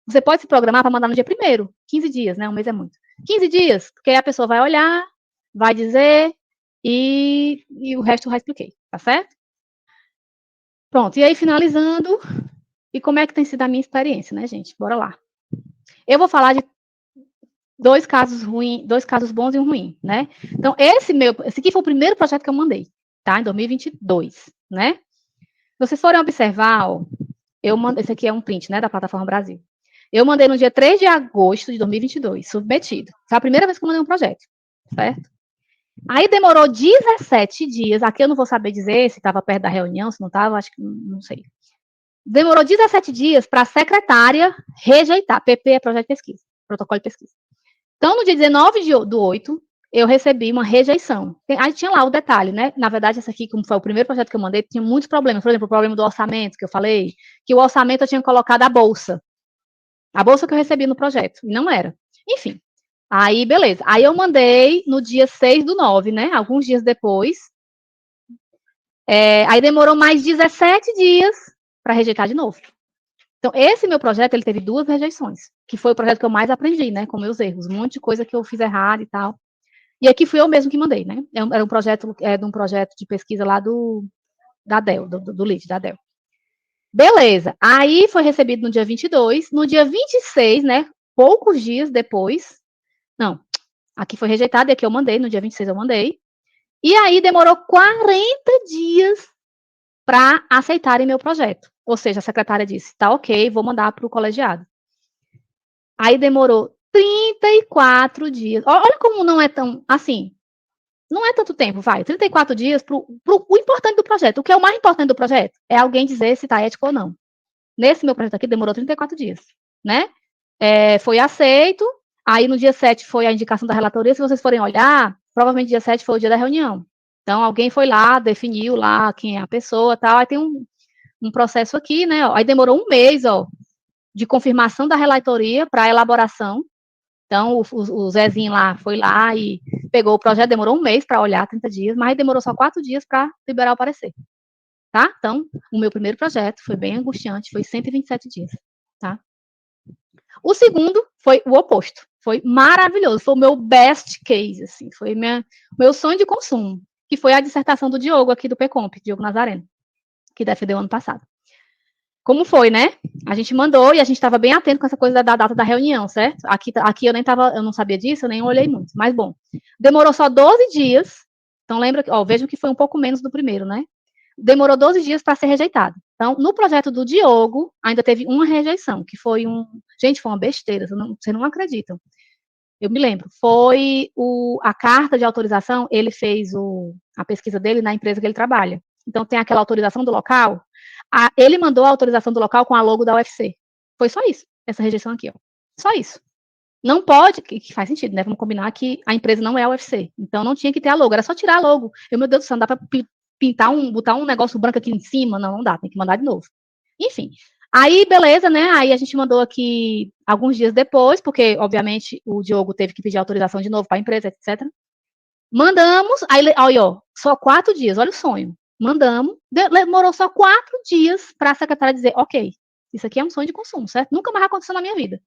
Você pode se programar para mandar no dia 1º, 15 dias, né? 1 mês é muito. 15 dias, porque aí a pessoa vai olhar, vai dizer, e o resto eu já expliquei, tá certo? Pronto, e aí finalizando, e como é que tem sido a minha experiência, né, gente? Bora lá. Eu vou falar de 2 casos ruins, 2 casos bons e um ruim, né? Então, esse aqui foi o primeiro projeto que eu mandei, tá? Em 2022, né? Se vocês forem observar, ó, esse aqui é um print, né, da Plataforma Brasil. Eu mandei no dia 3 de agosto de 2022, submetido. Foi a primeira vez que eu mandei um projeto, certo? Aí demorou 17 dias, aqui eu não vou saber dizer se estava perto da reunião, se não estava, acho que não sei. Demorou 17 dias para a secretária rejeitar. PP é projeto de pesquisa, protocolo de pesquisa. Então, no dia 19/8, eu recebi uma rejeição. Aí tinha lá o detalhe, né? Na verdade, esse aqui, como foi o primeiro projeto que eu mandei, tinha muitos problemas. Por exemplo, o problema do orçamento, que eu falei, que o orçamento eu tinha colocado a bolsa que eu recebi no projeto, e não era. Enfim, aí beleza. Aí eu mandei no dia 6/9, né, alguns dias depois. Aí demorou mais 17 dias para rejeitar de novo. Então, esse meu projeto, ele teve 2 rejeições, que foi o projeto que eu mais aprendi, né, com meus erros, um monte de coisa que eu fiz errado e tal. E aqui fui eu mesmo que mandei, né, era um projeto, de um projeto de pesquisa lá da DEL, do LID, da DEL. Beleza, aí foi recebido no dia 22, no dia 26, né, poucos dias depois, não, aqui foi rejeitado e aqui eu mandei, no dia 26 eu mandei, e aí demorou 40 dias para aceitarem meu projeto, ou seja, a secretária disse, tá ok, vou mandar para o colegiado. Aí demorou 34 dias, olha como não é tão, assim, não é tanto tempo, 34 dias o importante do projeto, o que é o mais importante do projeto? É alguém dizer se tá ético ou não. Nesse meu projeto aqui, demorou 34 dias, né? Foi aceito, aí no dia 7 foi a indicação da relatoria, se vocês forem olhar, provavelmente dia 7 foi o dia da reunião. Então, alguém foi lá, definiu lá quem é a pessoa, tal, aí tem um processo aqui, né, ó, aí demorou um mês, ó, de confirmação da relatoria para elaboração. Então, o Zezinho lá foi lá e pegou o projeto, demorou um mês para olhar, 30 dias, mas demorou só 4 dias para liberar o parecer, tá? Então, o meu primeiro projeto foi bem angustiante, foi 127 dias, tá? O segundo foi o oposto, foi maravilhoso, foi o meu best case, assim, foi meu sonho de consumo, que foi a dissertação do Diogo aqui do PComp, Diogo Nazareno, que defendeu ano passado. Como foi, né? A gente mandou e a gente estava bem atento com essa coisa da data da reunião, certo? Aqui eu não sabia disso, eu nem olhei muito, mas bom. Demorou só 12 dias, então lembra, ó, vejam que foi um pouco menos do primeiro, né? Demorou 12 dias para ser rejeitado. Então, no projeto do Diogo, ainda teve uma rejeição, que foi gente, foi uma besteira, vocês não acreditam. Eu me lembro, foi a carta de autorização, ele fez a pesquisa dele na empresa que ele trabalha. Então, tem aquela autorização do local, ele mandou a autorização do local com a logo da UFC. Foi só isso, essa rejeição aqui, ó. Só isso. Não pode, que faz sentido, né? Vamos combinar que a empresa não é a UFC. Então, não tinha que ter a logo, era só tirar a logo. Meu Deus do céu, não dá para botar um negócio branco aqui em cima? Não dá, tem que mandar de novo. Enfim. Aí, beleza, né? Aí a gente mandou aqui alguns dias depois, porque, obviamente, o Diogo teve que pedir autorização de novo para a empresa, etc. Mandamos, aí, ó, só 4 dias, olha o sonho. Mandamos, demorou só 4 dias para a secretária dizer, ok, isso aqui é um sonho de consumo, certo? Nunca mais aconteceu na minha vida.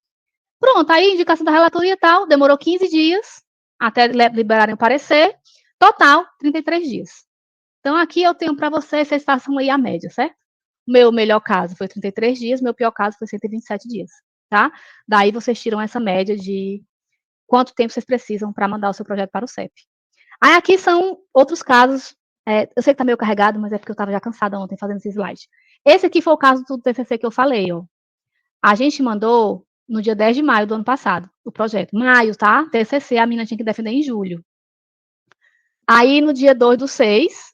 Pronto, aí indicação da relatoria e tal, demorou 15 dias até liberarem o parecer, total, 33 dias. Então, aqui eu tenho para vocês façam aí a média, certo? Meu melhor caso foi 33 dias, meu pior caso foi 127 dias, tá? Daí vocês tiram essa média de quanto tempo vocês precisam para mandar o seu projeto para o CEP. Aí aqui são outros casos, eu sei que tá meio carregado, mas é porque eu estava já cansada ontem fazendo esse slide. Esse aqui foi o caso do TCC que eu falei, ó. A gente mandou no dia 10 de maio do ano passado, o projeto. Maio, tá? TCC, a menina tinha que defender em julho. Aí, no dia 2/6,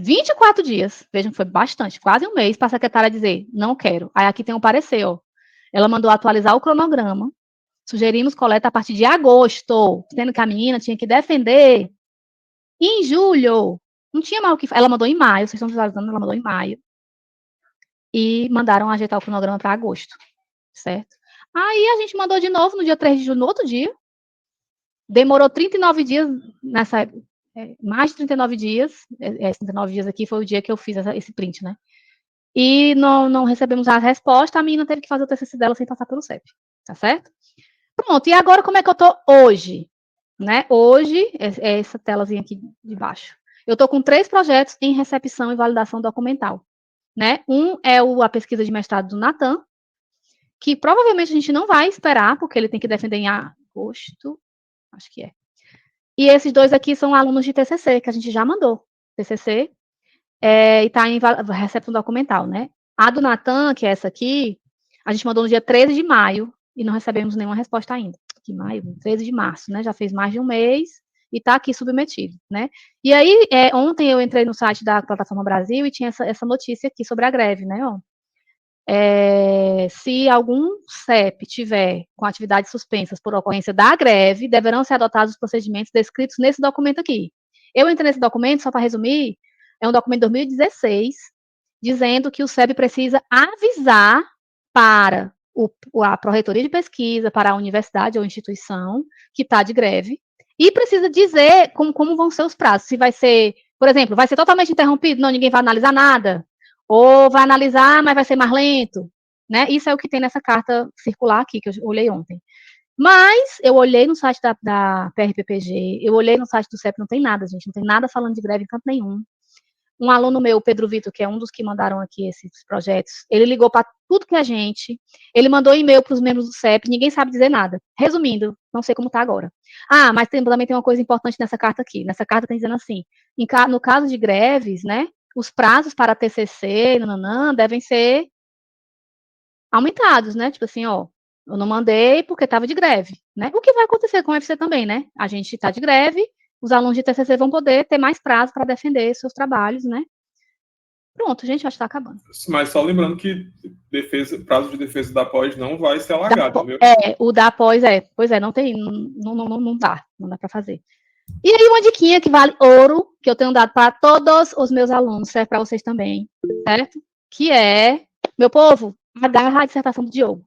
24 dias, vejam que foi bastante, quase um mês, para a secretária dizer, não quero. Aí aqui tem um parecer, ó. Ela mandou atualizar o cronograma, sugerimos coleta a partir de agosto, sendo que a menina tinha que defender em julho. Não tinha mais o que... Ela mandou em maio, vocês estão visualizando, ela mandou em maio. E mandaram ajeitar o cronograma para agosto, certo? Aí a gente mandou de novo no dia 3 de julho, no outro dia. Demorou 39 dias nessa... mais de 39 dias. 39 dias aqui foi o dia que eu fiz esse print, né? E não recebemos a resposta, a menina teve que fazer o TCC dela sem passar pelo CEP, tá certo? Pronto, e agora como é que eu tô hoje? Né? Hoje, é essa telazinha aqui de baixo. Eu tô com 3 projetos em recepção e validação documental. Né? Um é a pesquisa de mestrado do Natan, que provavelmente a gente não vai esperar, porque ele tem que defender em agosto, acho que é. E esses 2 aqui são alunos de TCC, que a gente já mandou. TCC, e está em recepção documental, né? A do Natan, que é essa aqui, a gente mandou no dia 13 de maio, e não recebemos nenhuma resposta ainda. Que maio? 13 de março, né? Já fez mais de um mês, e está aqui submetido, né? E aí, ontem eu entrei no site da Plataforma Brasil e tinha essa notícia aqui sobre a greve, né? Ó. Se algum CEP tiver com atividades suspensas por ocorrência da greve, deverão ser adotados os procedimentos descritos nesse documento aqui. Eu entrei nesse documento, só para resumir, é um documento de 2016, dizendo que o CEP precisa avisar para a Pró-Reitoria de Pesquisa, para a universidade ou instituição que está de greve, e precisa dizer como vão ser os prazos. Se vai ser, por exemplo, vai ser totalmente interrompido? Não, ninguém vai analisar nada. Ou vai analisar, mas vai ser mais lento, né? Isso é o que tem nessa carta circular aqui, que eu olhei ontem. Mas eu olhei no site da PRPPG, eu olhei no site do CEP, não tem nada, gente, não tem nada falando de greve em canto nenhum. Um aluno meu, Pedro Vitor, que é um dos que mandaram aqui esses projetos, ele ligou para tudo que ele mandou e-mail para os membros do CEP, ninguém sabe dizer nada. Resumindo, não sei como está agora. Mas também tem uma coisa importante nessa carta aqui. Nessa carta está dizendo assim, no caso de greves, né, os prazos para TCC, devem ser aumentados, né? Tipo assim, ó, eu não mandei porque estava de greve, né? O que vai acontecer com o UFC também, né? A gente está de greve, os alunos de TCC vão poder ter mais prazo para defender seus trabalhos, né? Pronto, gente, acho que está acabando. Mas só lembrando que prazo de defesa da pós não vai ser alargado, viu? O da pós, pois é, não tem, não dá para fazer. E aí, uma diquinha que vale ouro, que eu tenho dado para todos os meus alunos, serve para vocês também, certo? Que é, meu povo, agarra a dissertação do Diogo.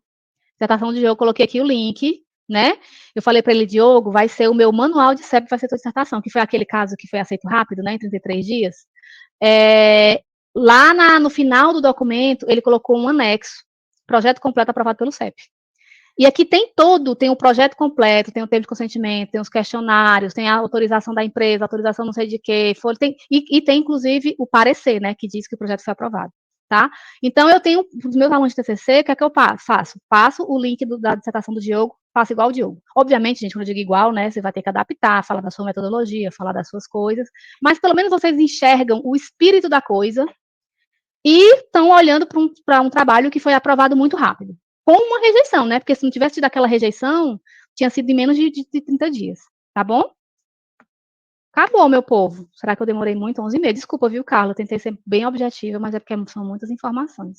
Dissertação do Diogo, coloquei aqui o link, né? Eu falei para ele, Diogo, vai ser o meu manual de CEP, vai ser tua dissertação, que foi aquele caso que foi aceito rápido, né, em 33 dias. Lá no final do documento, ele colocou um anexo, projeto completo aprovado pelo CEP. E aqui tem o projeto completo, tem o termo de consentimento, tem os questionários, tem a autorização da empresa, autorização não sei de quê, e tem, inclusive, o parecer, né, que diz que o projeto foi aprovado, tá? Então, eu tenho, os meus alunos de TCC, o que é que eu faço? Passo o link da dissertação do Diogo, faço igual o Diogo. Obviamente, gente, quando eu digo igual, né, você vai ter que adaptar, falar da sua metodologia, falar das suas coisas, mas pelo menos vocês enxergam o espírito da coisa e estão olhando para um trabalho que foi aprovado muito rápido. Com uma rejeição, né? Porque se não tivesse tido aquela rejeição, tinha sido em menos de 30 dias, tá bom? Acabou, meu povo. Será que eu demorei muito? 11h30. Desculpa, viu, Carla? Eu tentei ser bem objetiva, mas é porque são muitas informações.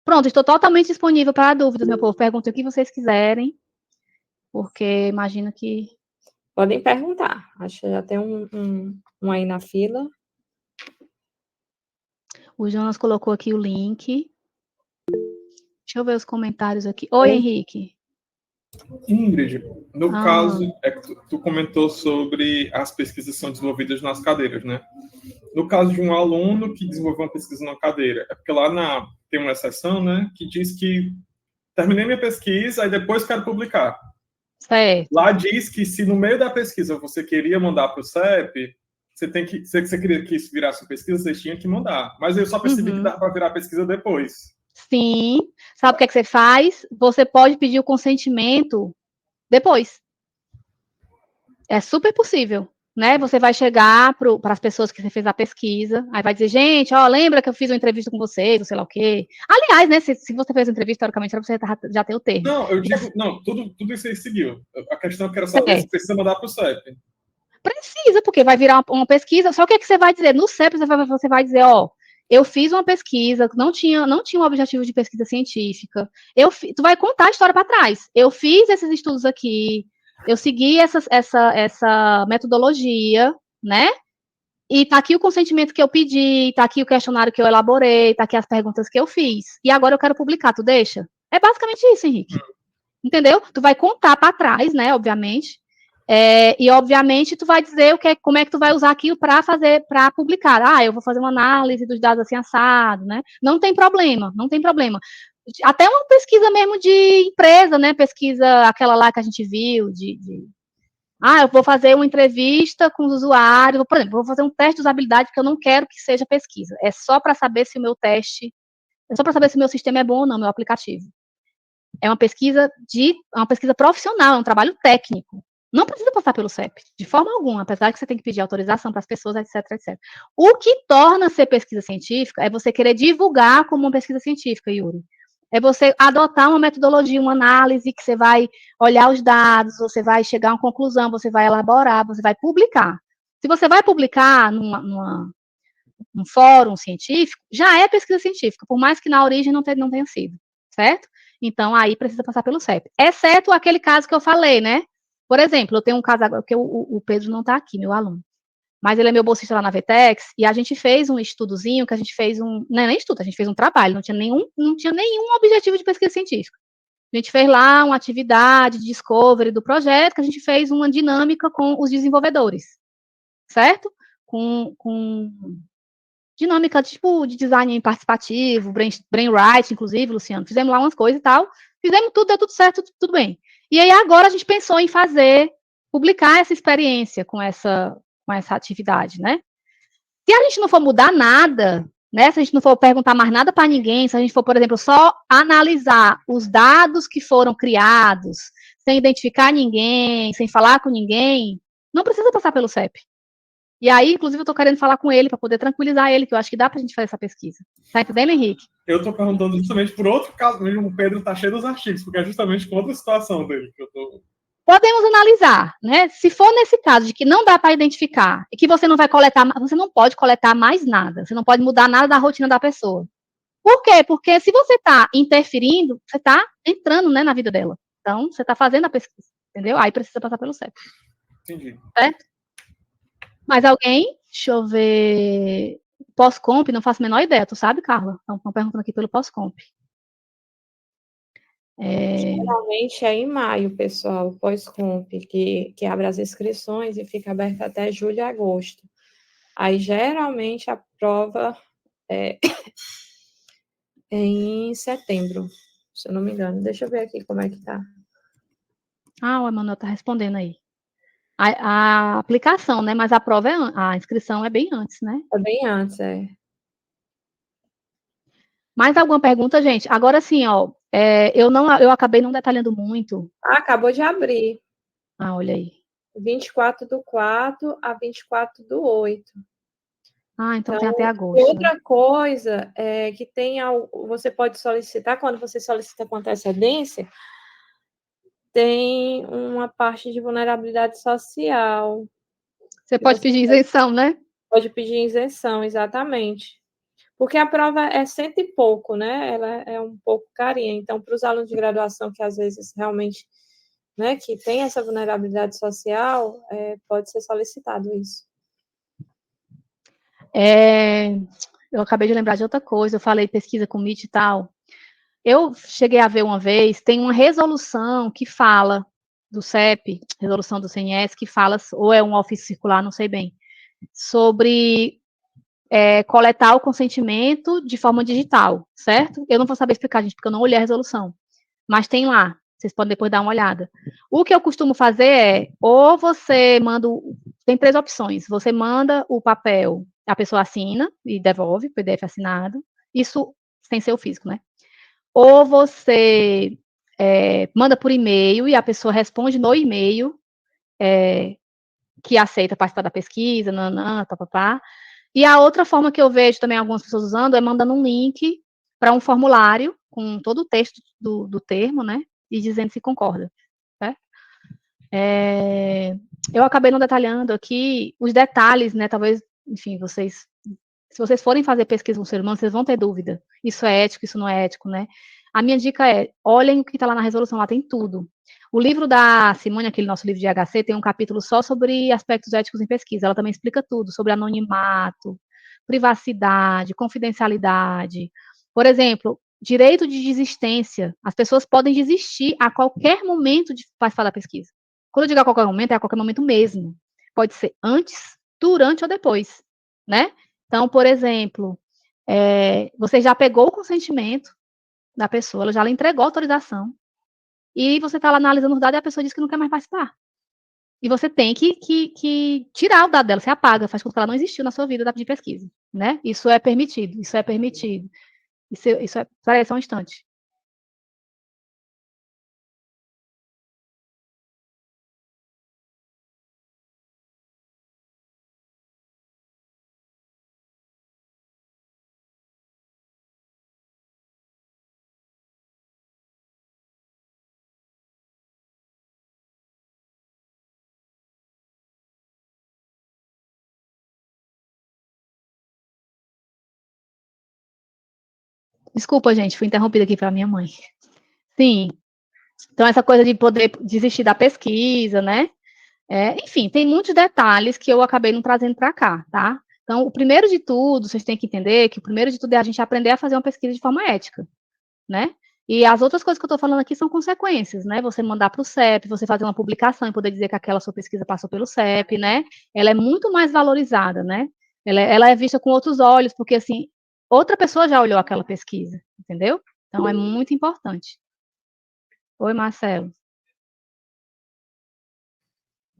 Pronto, estou totalmente disponível para dúvidas, meu povo. Perguntem o que vocês quiserem, porque imagino que... Podem perguntar. Acho que já tem um aí na fila. O Jonas colocou aqui o link. Deixa eu ver os comentários aqui. Oi, Henrique. Ingrid, no caso, tu comentou sobre as pesquisas que são desenvolvidas nas cadeiras, né? No caso de um aluno que desenvolveu uma pesquisa na cadeira, é porque lá tem uma exceção, né, que diz que terminei minha pesquisa e depois quero publicar. Certo. Lá diz que se no meio da pesquisa você queria mandar para o CEP, você queria que isso virasse pesquisa, você tinha que mandar. Mas eu só percebi que dá para virar pesquisa depois. Sim. Sabe o que é que você faz? Você pode pedir o consentimento depois. É super possível, né? Você vai chegar para as pessoas que você fez a pesquisa, aí vai dizer, gente, ó, lembra que eu fiz uma entrevista com vocês, ou sei lá o quê. Aliás, né, se você fez uma entrevista, teoricamente, era pra você já ter o termo. Não, eu digo, não, tudo isso aí seguiu. A questão é que era saber se precisa mandar para o CEP. Precisa, porque vai virar uma pesquisa, só o que é que você vai dizer? No CEP, você vai dizer, ó, eu fiz uma pesquisa, não tinha um objetivo de pesquisa científica, tu vai contar a história para trás. Eu fiz esses estudos aqui, eu segui essa metodologia, né? E tá aqui o consentimento que eu pedi, tá aqui o questionário que eu elaborei, tá aqui as perguntas que eu fiz. E agora eu quero publicar, tu deixa? É basicamente isso, Henrique. Entendeu? Tu vai contar para trás, né, obviamente. E, obviamente, tu vai dizer como é que tu vai usar aquilo para publicar. Ah, eu vou fazer uma análise dos dados assim assado, né? Não tem problema, não tem problema. Até uma pesquisa mesmo de empresa, né? Pesquisa, aquela lá que a gente viu, eu vou fazer uma entrevista com os usuários, por exemplo, vou fazer um teste de usabilidade, porque eu não quero que seja pesquisa. É só para saber se o meu sistema é bom ou não, meu aplicativo. É uma pesquisa profissional, é um trabalho técnico. Não precisa passar pelo CEP, de forma alguma, apesar que você tem que pedir autorização para as pessoas, etc, etc. O que torna ser pesquisa científica é você querer divulgar como uma pesquisa científica, Yuri. É você adotar uma metodologia, uma análise, que você vai olhar os dados, você vai chegar a uma conclusão, você vai elaborar, você vai publicar. Se você vai publicar num fórum científico, já é pesquisa científica, por mais que na origem não tenha sido, certo? Então, aí precisa passar pelo CEP. Exceto aquele caso que eu falei, né? Por exemplo, eu tenho um caso agora, porque o Pedro não está aqui, meu aluno. Mas ele é meu bolsista lá na VTEX, e a gente fez um estudozinho, que a gente fez não é nem estudo, a gente fez um trabalho, não tinha nenhum objetivo de pesquisa científica. A gente fez lá uma atividade de discovery do projeto, que a gente fez uma dinâmica com os desenvolvedores, certo? Com dinâmica, tipo, de design participativo, brainwriting, inclusive, Luciano. Fizemos lá umas coisas e tal. Fizemos tudo, deu tudo certo, tudo bem. E aí, agora, a gente pensou em publicar essa experiência com essa atividade, né? Se a gente não for mudar nada, né? Se a gente não for perguntar mais nada para ninguém, se a gente for, por exemplo, só analisar os dados que foram criados, sem identificar ninguém, sem falar com ninguém, não precisa passar pelo CEP. E aí, inclusive, eu estou querendo falar com ele para poder tranquilizar ele, que eu acho que dá para a gente fazer essa pesquisa. Tá entendendo, Henrique? Eu estou perguntando justamente por outro caso mesmo, o Pedro está cheio dos artigos, porque é justamente com outra situação dele que eu estou... Podemos analisar, né? Se for nesse caso de que não dá para identificar e que você não vai coletar, você não pode coletar mais nada, você não pode mudar nada da rotina da pessoa. Por quê? Porque se você está interferindo, você está entrando, né, na vida dela. Então, você está fazendo a pesquisa, entendeu? Aí precisa passar pelo CEP. Entendi. Certo? Mais alguém? Deixa eu ver. Pós-comp, não faço a menor ideia, tu sabe, Carla? Estão perguntando aqui pelo pós-comp. Geralmente é em maio, pessoal, pós-comp, que abre as inscrições e fica aberto até julho e agosto. Aí, geralmente, a prova é em setembro, se eu não me engano. Deixa eu ver aqui como é que tá. Ah, o Emanuel tá respondendo aí. A aplicação, né? Mas a prova a inscrição é bem antes, né? É bem antes, é. Mais alguma pergunta, gente? Agora sim, ó. Eu acabei não detalhando muito. Ah, acabou de abrir. Ah, olha aí. 24/4 a 24/8. Ah, então tem até agosto. Outra coisa é que você pode solicitar, quando você solicita com antecedência, tem uma parte de vulnerabilidade social. Você pode pedir isenção, né? Pode pedir isenção, exatamente. Porque a prova é 100 e pouco, né? Ela é um pouco carinha. Então, para os alunos de graduação que às vezes realmente, né, que tem essa vulnerabilidade social, pode ser solicitado isso. Eu acabei de lembrar de outra coisa. Eu falei pesquisa com MIT e tal. Eu cheguei a ver uma vez, tem uma resolução que fala do CEP, resolução do CNS, que fala, ou é um ofício circular, não sei bem, sobre coletar o consentimento de forma digital, certo? Eu não vou saber explicar, gente, porque eu não olhei a resolução, mas tem lá, vocês podem depois dar uma olhada. O que eu costumo fazer é, ou você manda, tem 3 opções, você manda o papel, a pessoa assina e devolve, PDF assinado, isso sem ser o físico, né? Ou você manda por e-mail e a pessoa responde no e-mail que aceita participar da pesquisa, papapá. E a outra forma que eu vejo também algumas pessoas usando é mandando um link para um formulário com todo o texto do termo, né? E dizendo se concorda. Certo? Eu acabei não detalhando aqui os detalhes, né? Talvez, enfim, se vocês forem fazer pesquisa com o ser humano, vocês vão ter dúvida. Isso é ético, isso não é ético, né? A minha dica é, olhem o que está lá na resolução, lá tem tudo. O livro da Simone, aquele nosso livro de HC, tem um capítulo só sobre aspectos éticos em pesquisa. Ela também explica tudo, sobre anonimato, privacidade, confidencialidade. Por exemplo, direito de desistência. As pessoas podem desistir a qualquer momento de participar da pesquisa. Quando eu digo a qualquer momento, é a qualquer momento mesmo. Pode ser antes, durante ou depois, né? Então, por exemplo, você já pegou o consentimento da pessoa, ela já lhe entregou a autorização, e você está lá analisando os dados e a pessoa diz que não quer mais participar. E você tem que tirar o dado dela, você apaga, faz com que ela não existiu na sua vida de pesquisa, né? Isso é permitido, isso é permitido. Isso é, espera aí só um instante. Desculpa, gente, fui interrompida aqui pela minha mãe. Sim. Então, essa coisa de poder desistir da pesquisa, né? Enfim, tem muitos detalhes que eu acabei não trazendo para cá, tá? Então, o primeiro de tudo, vocês têm que entender que o primeiro de tudo é a gente aprender a fazer uma pesquisa de forma ética, né? E as outras coisas que eu estou falando aqui são consequências, né? Você mandar para o CEP, você fazer uma publicação e poder dizer que aquela sua pesquisa passou pelo CEP, né? Ela é muito mais valorizada, né? Ela é vista com outros olhos, porque, assim, outra pessoa já olhou aquela pesquisa, entendeu? Então, é muito importante. Oi, Marcelo.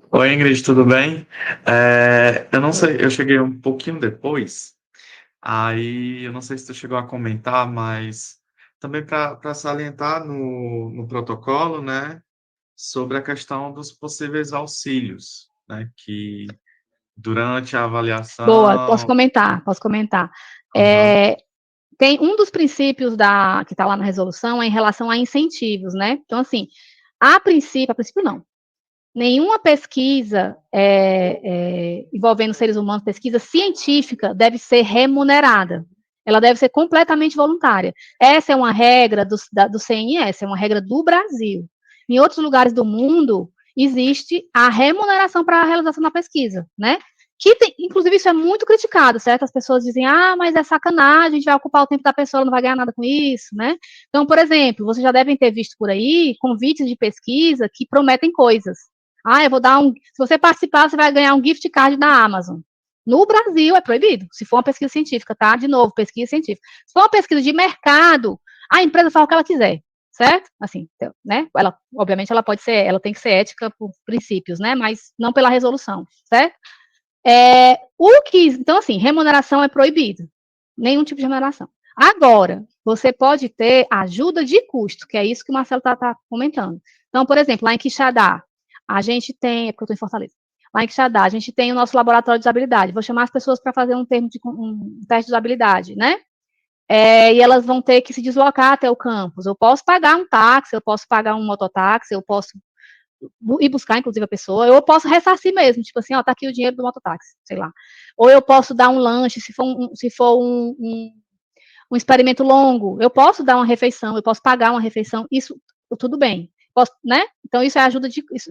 Oi, Ingrid, tudo bem? Eu não sei, eu cheguei um pouquinho depois, aí eu não sei se tu chegou a comentar, mas também para salientar no protocolo, né, sobre a questão dos possíveis auxílios, né, que durante a avaliação... Boa, posso comentar. Uhum. Tem um dos princípios que está lá na resolução é em relação a incentivos, né? Então, assim, a princípio não. Nenhuma pesquisa envolvendo seres humanos, pesquisa científica, deve ser remunerada. Ela deve ser completamente voluntária. Essa é uma regra do CNS, é uma regra do Brasil. Em outros lugares do mundo, existe a remuneração para a realização da pesquisa, né? Que tem, inclusive, isso é muito criticado, certo? As pessoas dizem, mas é sacanagem, a gente vai ocupar o tempo da pessoa, ela não vai ganhar nada com isso, né? Então, por exemplo, vocês já devem ter visto por aí convites de pesquisa que prometem coisas. Eu vou dar se você participar, você vai ganhar um gift card da Amazon. No Brasil é proibido, se for uma pesquisa científica, tá? De novo, pesquisa científica. Se for uma pesquisa de mercado, a empresa faz o que ela quiser, certo? Assim, né? Obviamente, ela tem que ser ética por princípios, né? Mas não pela resolução, certo? Então, assim, remuneração é proibido. Nenhum tipo de remuneração. Agora, você pode ter ajuda de custo, que é isso que o Marcelo está comentando. Então, por exemplo, lá em Quixadá, a gente tem, porque eu estou em Fortaleza, lá em Quixadá, a gente tem o nosso laboratório de usabilidade. Vou chamar as pessoas para fazer um teste de usabilidade, né? E elas vão ter que se deslocar até o campus. Eu posso pagar um táxi, eu posso pagar um mototáxi, eu posso ir buscar, inclusive, a pessoa, eu posso ressarcir mesmo, tipo assim, tá aqui o dinheiro do mototáxi, sei lá. Ou eu posso dar um lanche, se for um experimento longo, eu posso dar uma refeição, eu posso pagar uma refeição, isso, tudo bem. Posso, né? Então, isso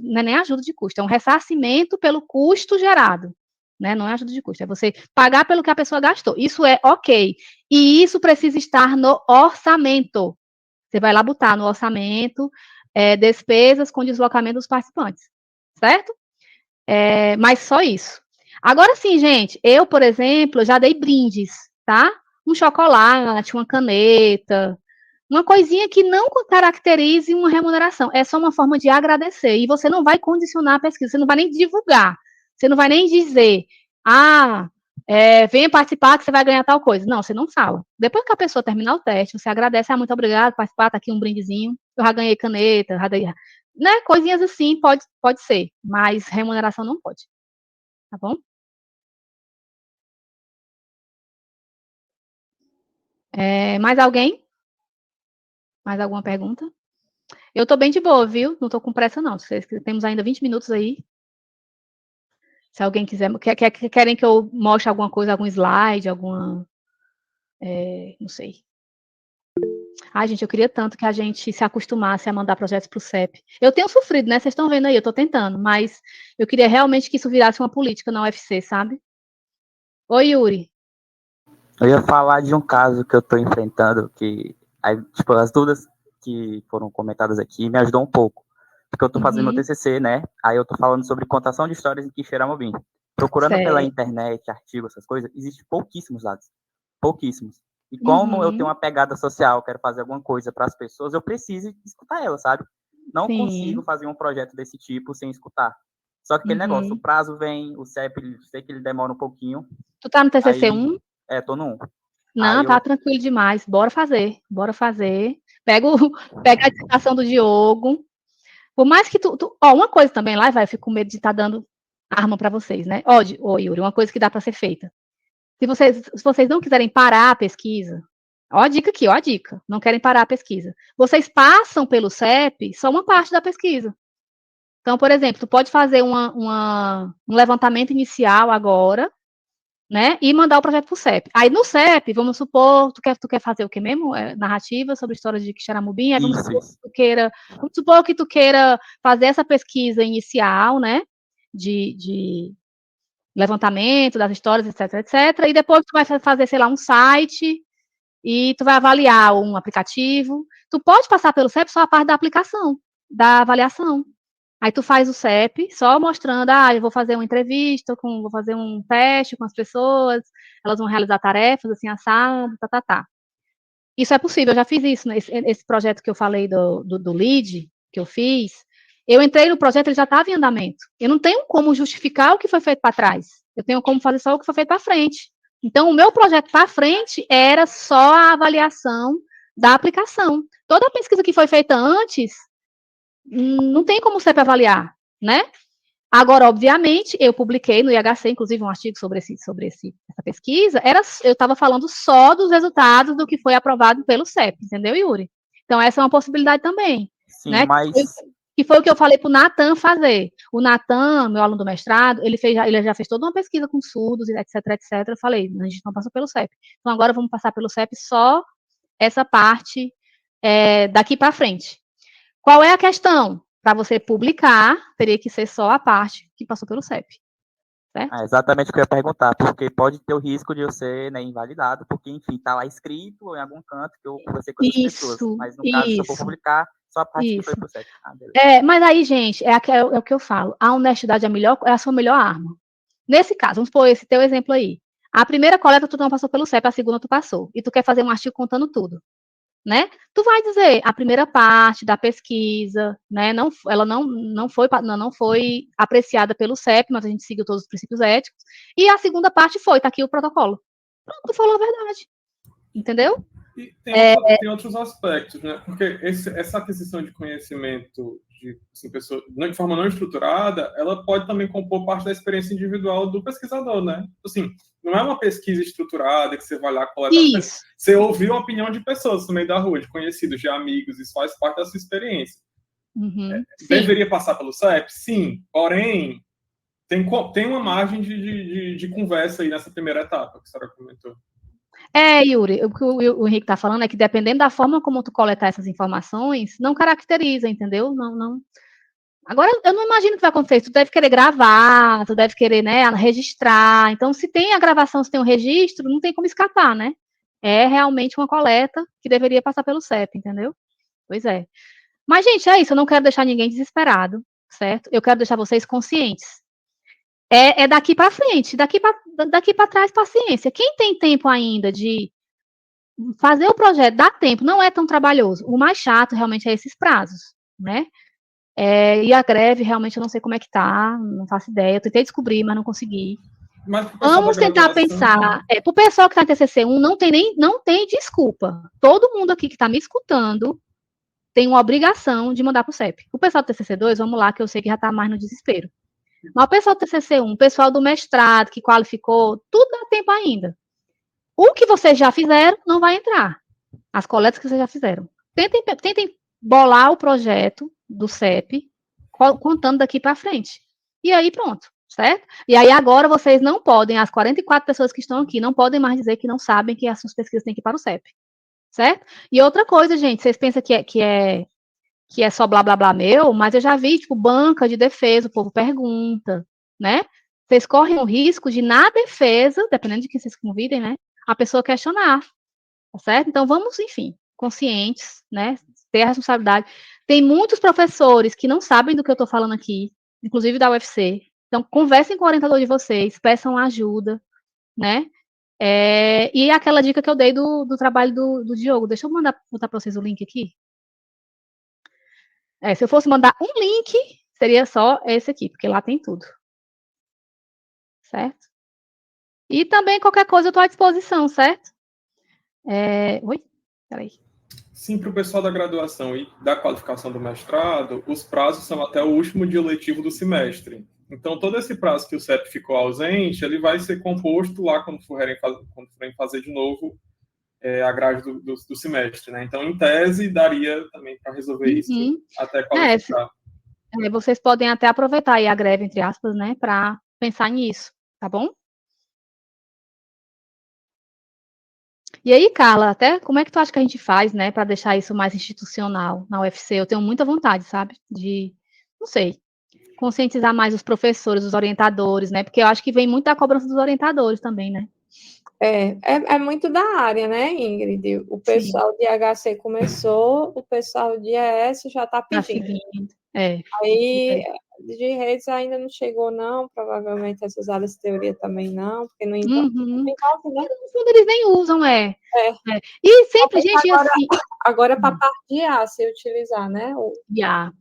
não é nem ajuda de custo, é um ressarcimento pelo custo gerado, né? Não é ajuda de custo, é você pagar pelo que a pessoa gastou. Isso é ok. E isso precisa estar no orçamento. Você vai lá botar no orçamento despesas com deslocamento dos participantes, certo? Mas só isso. Agora sim, gente, eu, por exemplo, já dei brindes, tá? Um chocolate, uma caneta, uma coisinha que não caracterize uma remuneração, é só uma forma de agradecer, e você não vai condicionar a pesquisa, você não vai nem divulgar, você não vai nem dizer, venha participar que você vai ganhar tal coisa. Não, você não fala. Depois que a pessoa terminar o teste, você agradece, muito obrigado por participar, tá aqui um brindezinho, eu já ganhei caneta, né, coisinhas assim, pode ser, mas remuneração não pode, tá bom? Mais alguém? Mais alguma pergunta? Eu tô bem de boa, viu? Não tô com pressa, não. Temos ainda 20 minutos aí. Se alguém quiser, querem que eu mostre alguma coisa, algum slide, não sei. Gente, eu queria tanto que a gente se acostumasse a mandar projetos para o CEP. Eu tenho sofrido, né? Vocês estão vendo aí, eu tô tentando, mas eu queria realmente que isso virasse uma política na UFC, sabe? Oi, Yuri. Eu ia falar de um caso que eu tô enfrentando, tipo, as dúvidas que foram comentadas aqui me ajudou um pouco. Porque eu tô fazendo meu TCC, né? Aí eu tô falando sobre contação de histórias em Quixeramobim. Procurando pela internet, artigos, essas coisas, existem pouquíssimos dados. Pouquíssimos. E como eu tenho uma pegada social, quero fazer alguma coisa para as pessoas, eu preciso escutar elas, sabe? Não consigo fazer um projeto desse tipo sem escutar. Só que aquele negócio, o prazo vem, o CEP, sei que ele demora um pouquinho. Tu tá no TCC 1? Tô no 1. Não, tá tranquilo demais. Bora fazer. Pega a dissertação do Diogo. Por mais que uma coisa também lá, eu fico com medo de estar dando arma para vocês, né? Yuri, uma coisa que dá para ser feita. Se vocês não quiserem parar a pesquisa, ó a dica aqui, ó a dica. Não querem parar a pesquisa. Vocês passam pelo CEP só uma parte da pesquisa. Então, por exemplo, tu pode fazer um levantamento inicial agora, né? E mandar o projeto para o CEP. Aí no CEP, vamos supor, tu quer fazer o que mesmo? Narrativa sobre a história de Quixeramobim. Vamos supor que tu queira fazer essa pesquisa inicial, né? De levantamento das histórias, etc, etc. E depois tu vai fazer, sei lá, um site e tu vai avaliar um aplicativo. Tu pode passar pelo CEP só a parte da aplicação, da avaliação. Aí tu faz o CEP, só mostrando, eu vou fazer uma entrevista, vou fazer um teste com as pessoas, elas vão realizar tarefas, assim, assado, Isso é possível, eu já fiz isso, né? Esse projeto que eu falei do LEAD, que eu fiz, eu entrei no projeto, ele já estava em andamento. Eu não tenho como justificar o que foi feito para trás, eu tenho como fazer só o que foi feito para frente. Então, o meu projeto para frente era só a avaliação da aplicação. Toda a pesquisa que foi feita antes, não tem como o CEP avaliar, né? Agora, obviamente, eu publiquei no IHC, inclusive, um artigo sobre essa pesquisa, eu estava falando só dos resultados do que foi aprovado pelo CEP, entendeu, Yuri? Então, essa é uma possibilidade também. Sim, né? mas... Que foi o que eu falei para o Natan fazer. O Natan, meu aluno do mestrado, ele já fez toda uma pesquisa com surdos, etc, etc. Eu falei, a gente não passou pelo CEP. Então, agora vamos passar pelo CEP só essa parte daqui para frente. Qual é a questão? Para você publicar, teria que ser só a parte que passou pelo CEP. Certo? É exatamente o que eu ia perguntar, porque pode ter o risco de eu ser, né, invalidado, porque, enfim, está lá escrito em algum canto que eu conversei com essas pessoas. Mas, no caso, se eu for publicar, só a parte que foi pro CEP. Mas aí, gente, é o que eu falo. A honestidade é a sua melhor arma. Nesse caso, vamos pôr esse teu exemplo aí. A primeira coleta tu não passou pelo CEP, a segunda tu passou. E tu quer fazer um artigo contando tudo, né? Tu vai dizer a primeira parte da pesquisa, né? Ela não foi apreciada pelo CEP, mas a gente seguiu todos os princípios éticos. E a segunda parte tá aqui o protocolo. Pronto, tu falou a verdade. Entendeu? E tem outros aspectos, né? Porque essa aquisição de conhecimento assim, de forma não estruturada, ela pode também compor parte da experiência individual do pesquisador, né? Assim, não é uma pesquisa estruturada que você vai lá coletar. Você ouviu a opinião de pessoas no meio da rua, de conhecidos, de amigos, isso faz parte da sua experiência. Deveria passar pelo CEP? Sim. Porém, tem uma margem de conversa aí nessa primeira etapa que a senhora comentou. Yuri, o que o Henrique está falando é que dependendo da forma como tu coletar essas informações, não caracteriza, entendeu? Não. Agora, eu não imagino o que vai acontecer. Tu deve querer gravar, tu deve querer, né, registrar. Então, se tem a gravação, se tem um registro, não tem como escapar, né? É realmente uma coleta que deveria passar pelo CEP, entendeu? Pois é. Mas, gente, é isso. Eu não quero deixar ninguém desesperado, certo? Eu quero deixar vocês conscientes. É daqui para frente, daqui para trás, paciência. Quem tem tempo ainda de fazer o projeto, dá tempo, não é tão trabalhoso. O mais chato realmente é esses prazos, né? E a greve, realmente, eu não sei como é que tá, não faço ideia. Eu tentei descobrir, mas não consegui. Vamos tentar pensar. Para o pessoal que está em TCC1, não tem desculpa. Todo mundo aqui que está me escutando tem uma obrigação de mandar para o CEP. O pessoal do TCC2, vamos lá, que eu sei que já está mais no desespero. Mas o pessoal do TCC1, o pessoal do mestrado, que qualificou, tudo dá tempo ainda. O que vocês já fizeram não vai entrar. As coletas que vocês já fizeram. Tentem bolar o projeto do CEP, contando daqui para frente. E aí, pronto, certo? E aí, agora, vocês não podem, as 44 pessoas que estão aqui, não podem mais dizer que não sabem que as suas pesquisas têm que ir para o CEP. Certo? E outra coisa, gente, vocês pensam que é só blá, blá, blá meu, mas eu já vi, tipo, banca de defesa, o povo pergunta, né? Vocês correm o risco de, na defesa, dependendo de quem vocês convidem, né? A pessoa questionar, tá certo? Então, vamos, enfim, conscientes, né? Ter a responsabilidade. Tem muitos professores que não sabem do que eu estou falando aqui, inclusive da UFC. Então, conversem com o orientador de vocês, peçam ajuda, né? E aquela dica que eu dei do trabalho do Diogo, deixa eu botar para vocês o link aqui. Se eu fosse mandar um link, seria só esse aqui, porque lá tem tudo. Certo? E também, qualquer coisa, eu estou à disposição, certo? Oi? Peraí. Sim, para o pessoal da graduação e da qualificação do mestrado, os prazos são até o último dia letivo do semestre. Então, todo esse prazo que o CEP ficou ausente, ele vai ser composto lá quando forem fazer de novo a grade do semestre, né? Então, em tese, daria também para resolver isso até qualificar. Vocês podem até aproveitar aí a greve, entre aspas, né, para pensar nisso, tá bom? E aí, Carla, até como é que tu acha que a gente faz, né, para deixar isso mais institucional na UFC? Eu tenho muita vontade, sabe, de, não sei, conscientizar mais os professores, os orientadores, né, porque eu acho que vem muito da cobrança dos orientadores também, né? É muito da área, né, Ingrid? O pessoal de HC começou, o pessoal de ES já está pedindo. Aí, de redes ainda não chegou, não, provavelmente essas áreas de teoria também não, porque não envolve, né? No fundo, eles nem usam, E sempre, gente, agora, assim... Agora, para parte de IA, se utilizar, né? IA,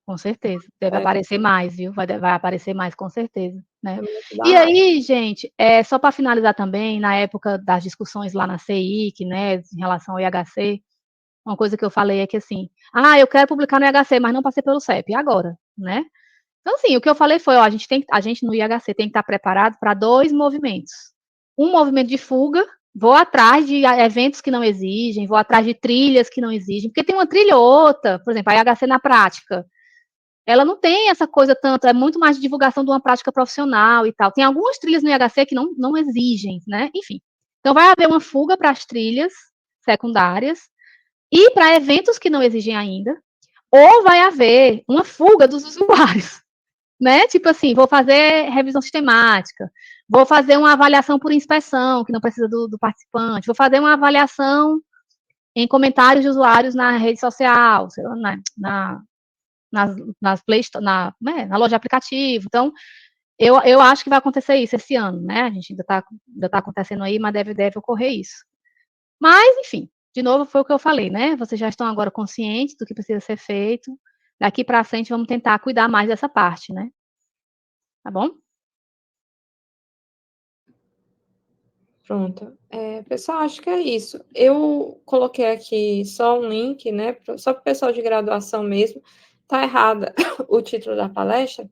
com certeza. Deve aparecer mais, viu? Vai aparecer mais, com certeza, né? E aí, gente, só para finalizar também, na época das discussões lá na CIC, né, em relação ao IHC, uma coisa que eu falei é que, assim, eu quero publicar no IHC, mas não passei pelo CEP, e agora, né? Então, assim, o que eu falei foi, a gente no IHC tem que estar preparado para 2 movimentos. Um movimento de fuga, vou atrás de eventos que não exigem, vou atrás de trilhas que não exigem, porque tem uma trilha ou outra, por exemplo, a IHC na prática, ela não tem essa coisa tanto, é muito mais de divulgação de uma prática profissional e tal. Tem algumas trilhas no IHC que não exigem, né? Enfim. Então, vai haver uma fuga para as trilhas secundárias, e para eventos que não exigem ainda, ou vai haver uma fuga dos usuários, né? Tipo assim, vou fazer revisão sistemática, vou fazer uma avaliação por inspeção, que não precisa do participante, vou fazer uma avaliação em comentários de usuários na rede social, sei lá, nas Play Store, na loja de aplicativo. Então, eu acho que vai acontecer isso esse ano, né? A gente ainda tá acontecendo aí, mas deve ocorrer isso. Mas, enfim, de novo, foi o que eu falei, né? Vocês já estão agora conscientes do que precisa ser feito. Daqui para frente, vamos tentar cuidar mais dessa parte, né? Tá bom? Pronto. Pessoal, acho que é isso. Eu coloquei aqui só um link, né? Só para o pessoal de graduação mesmo. Tá errado o título da palestra,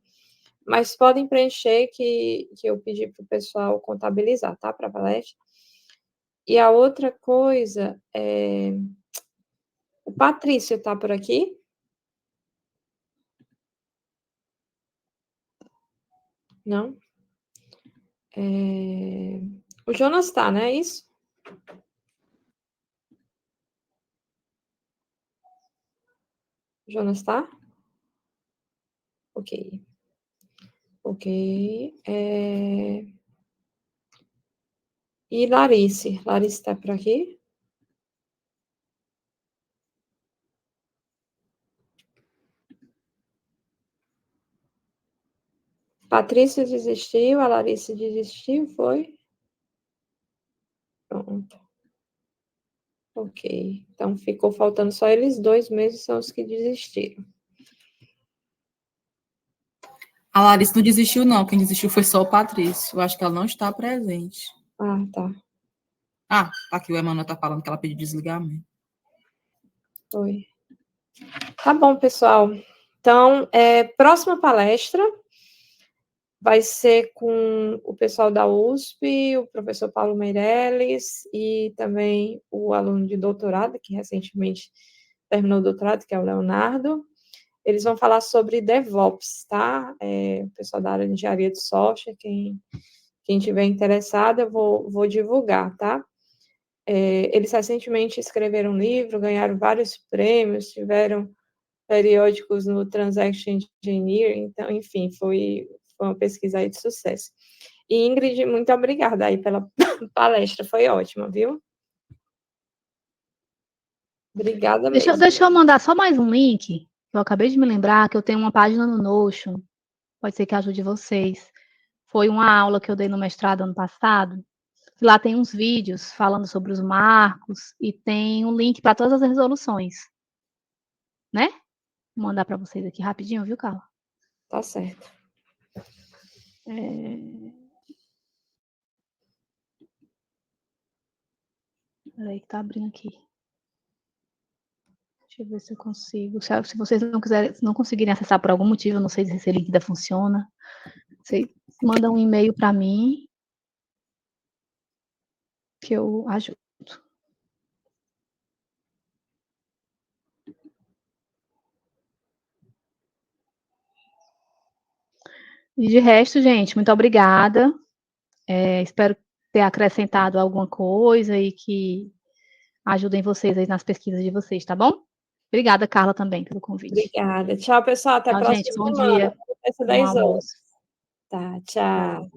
mas podem preencher que eu pedi para o pessoal contabilizar, tá? Para a palestra. E a outra coisa é... O Patrício tá por aqui? Não? O Jonas tá, né? É isso? O Jonas tá? Ok. Ok. E Larice? Larice tá por aqui? Patrícia desistiu, a Larice desistiu, foi? Pronto. Ok. Então, ficou faltando só eles dois mesmo, são os que desistiram. A Larissa não desistiu, não. Quem desistiu foi só o Patrício. Eu acho que ela não está presente. Ah, tá. Ah, aqui o Emanuel está falando que ela pediu desligamento. Foi. Tá bom, pessoal. Então, próxima palestra vai ser com o pessoal da USP, o professor Paulo Meirelles e também o aluno de doutorado, que recentemente terminou o doutorado, que é o Leonardo. Eles vão falar sobre DevOps, tá? O pessoal da área de engenharia de software, quem tiver interessado, eu vou divulgar, tá? Eles recentemente escreveram um livro, ganharam vários prêmios, tiveram periódicos no Transaction Engineer, então, enfim, foi uma pesquisa aí de sucesso. E, Ingrid, muito obrigada aí pela palestra, foi ótima, viu? Obrigada mesmo. Deixa eu mandar só mais um link. Eu acabei de me lembrar que eu tenho uma página no Notion. Pode ser que ajude vocês. Foi uma aula que eu dei no mestrado ano passado. Lá tem uns vídeos falando sobre os marcos e tem um link para todas as resoluções. Né? Vou mandar para vocês aqui rapidinho, viu, Carla? Tá certo. Peraí que tá abrindo aqui. Deixa eu ver se eu consigo. Se vocês não conseguirem acessar por algum motivo, eu não sei se esse link ainda funciona. Você manda um e-mail para mim que eu ajudo. E de resto, gente, muito obrigada. Espero ter acrescentado alguma coisa e que ajudem vocês aí nas pesquisas de vocês, tá bom? Obrigada, Carla, também, pelo convite. Obrigada. Tchau, pessoal. Até a Tchau, próxima gente. Bom semana. dia. Começa Bom 10 horas. almoço. Tá, tchau.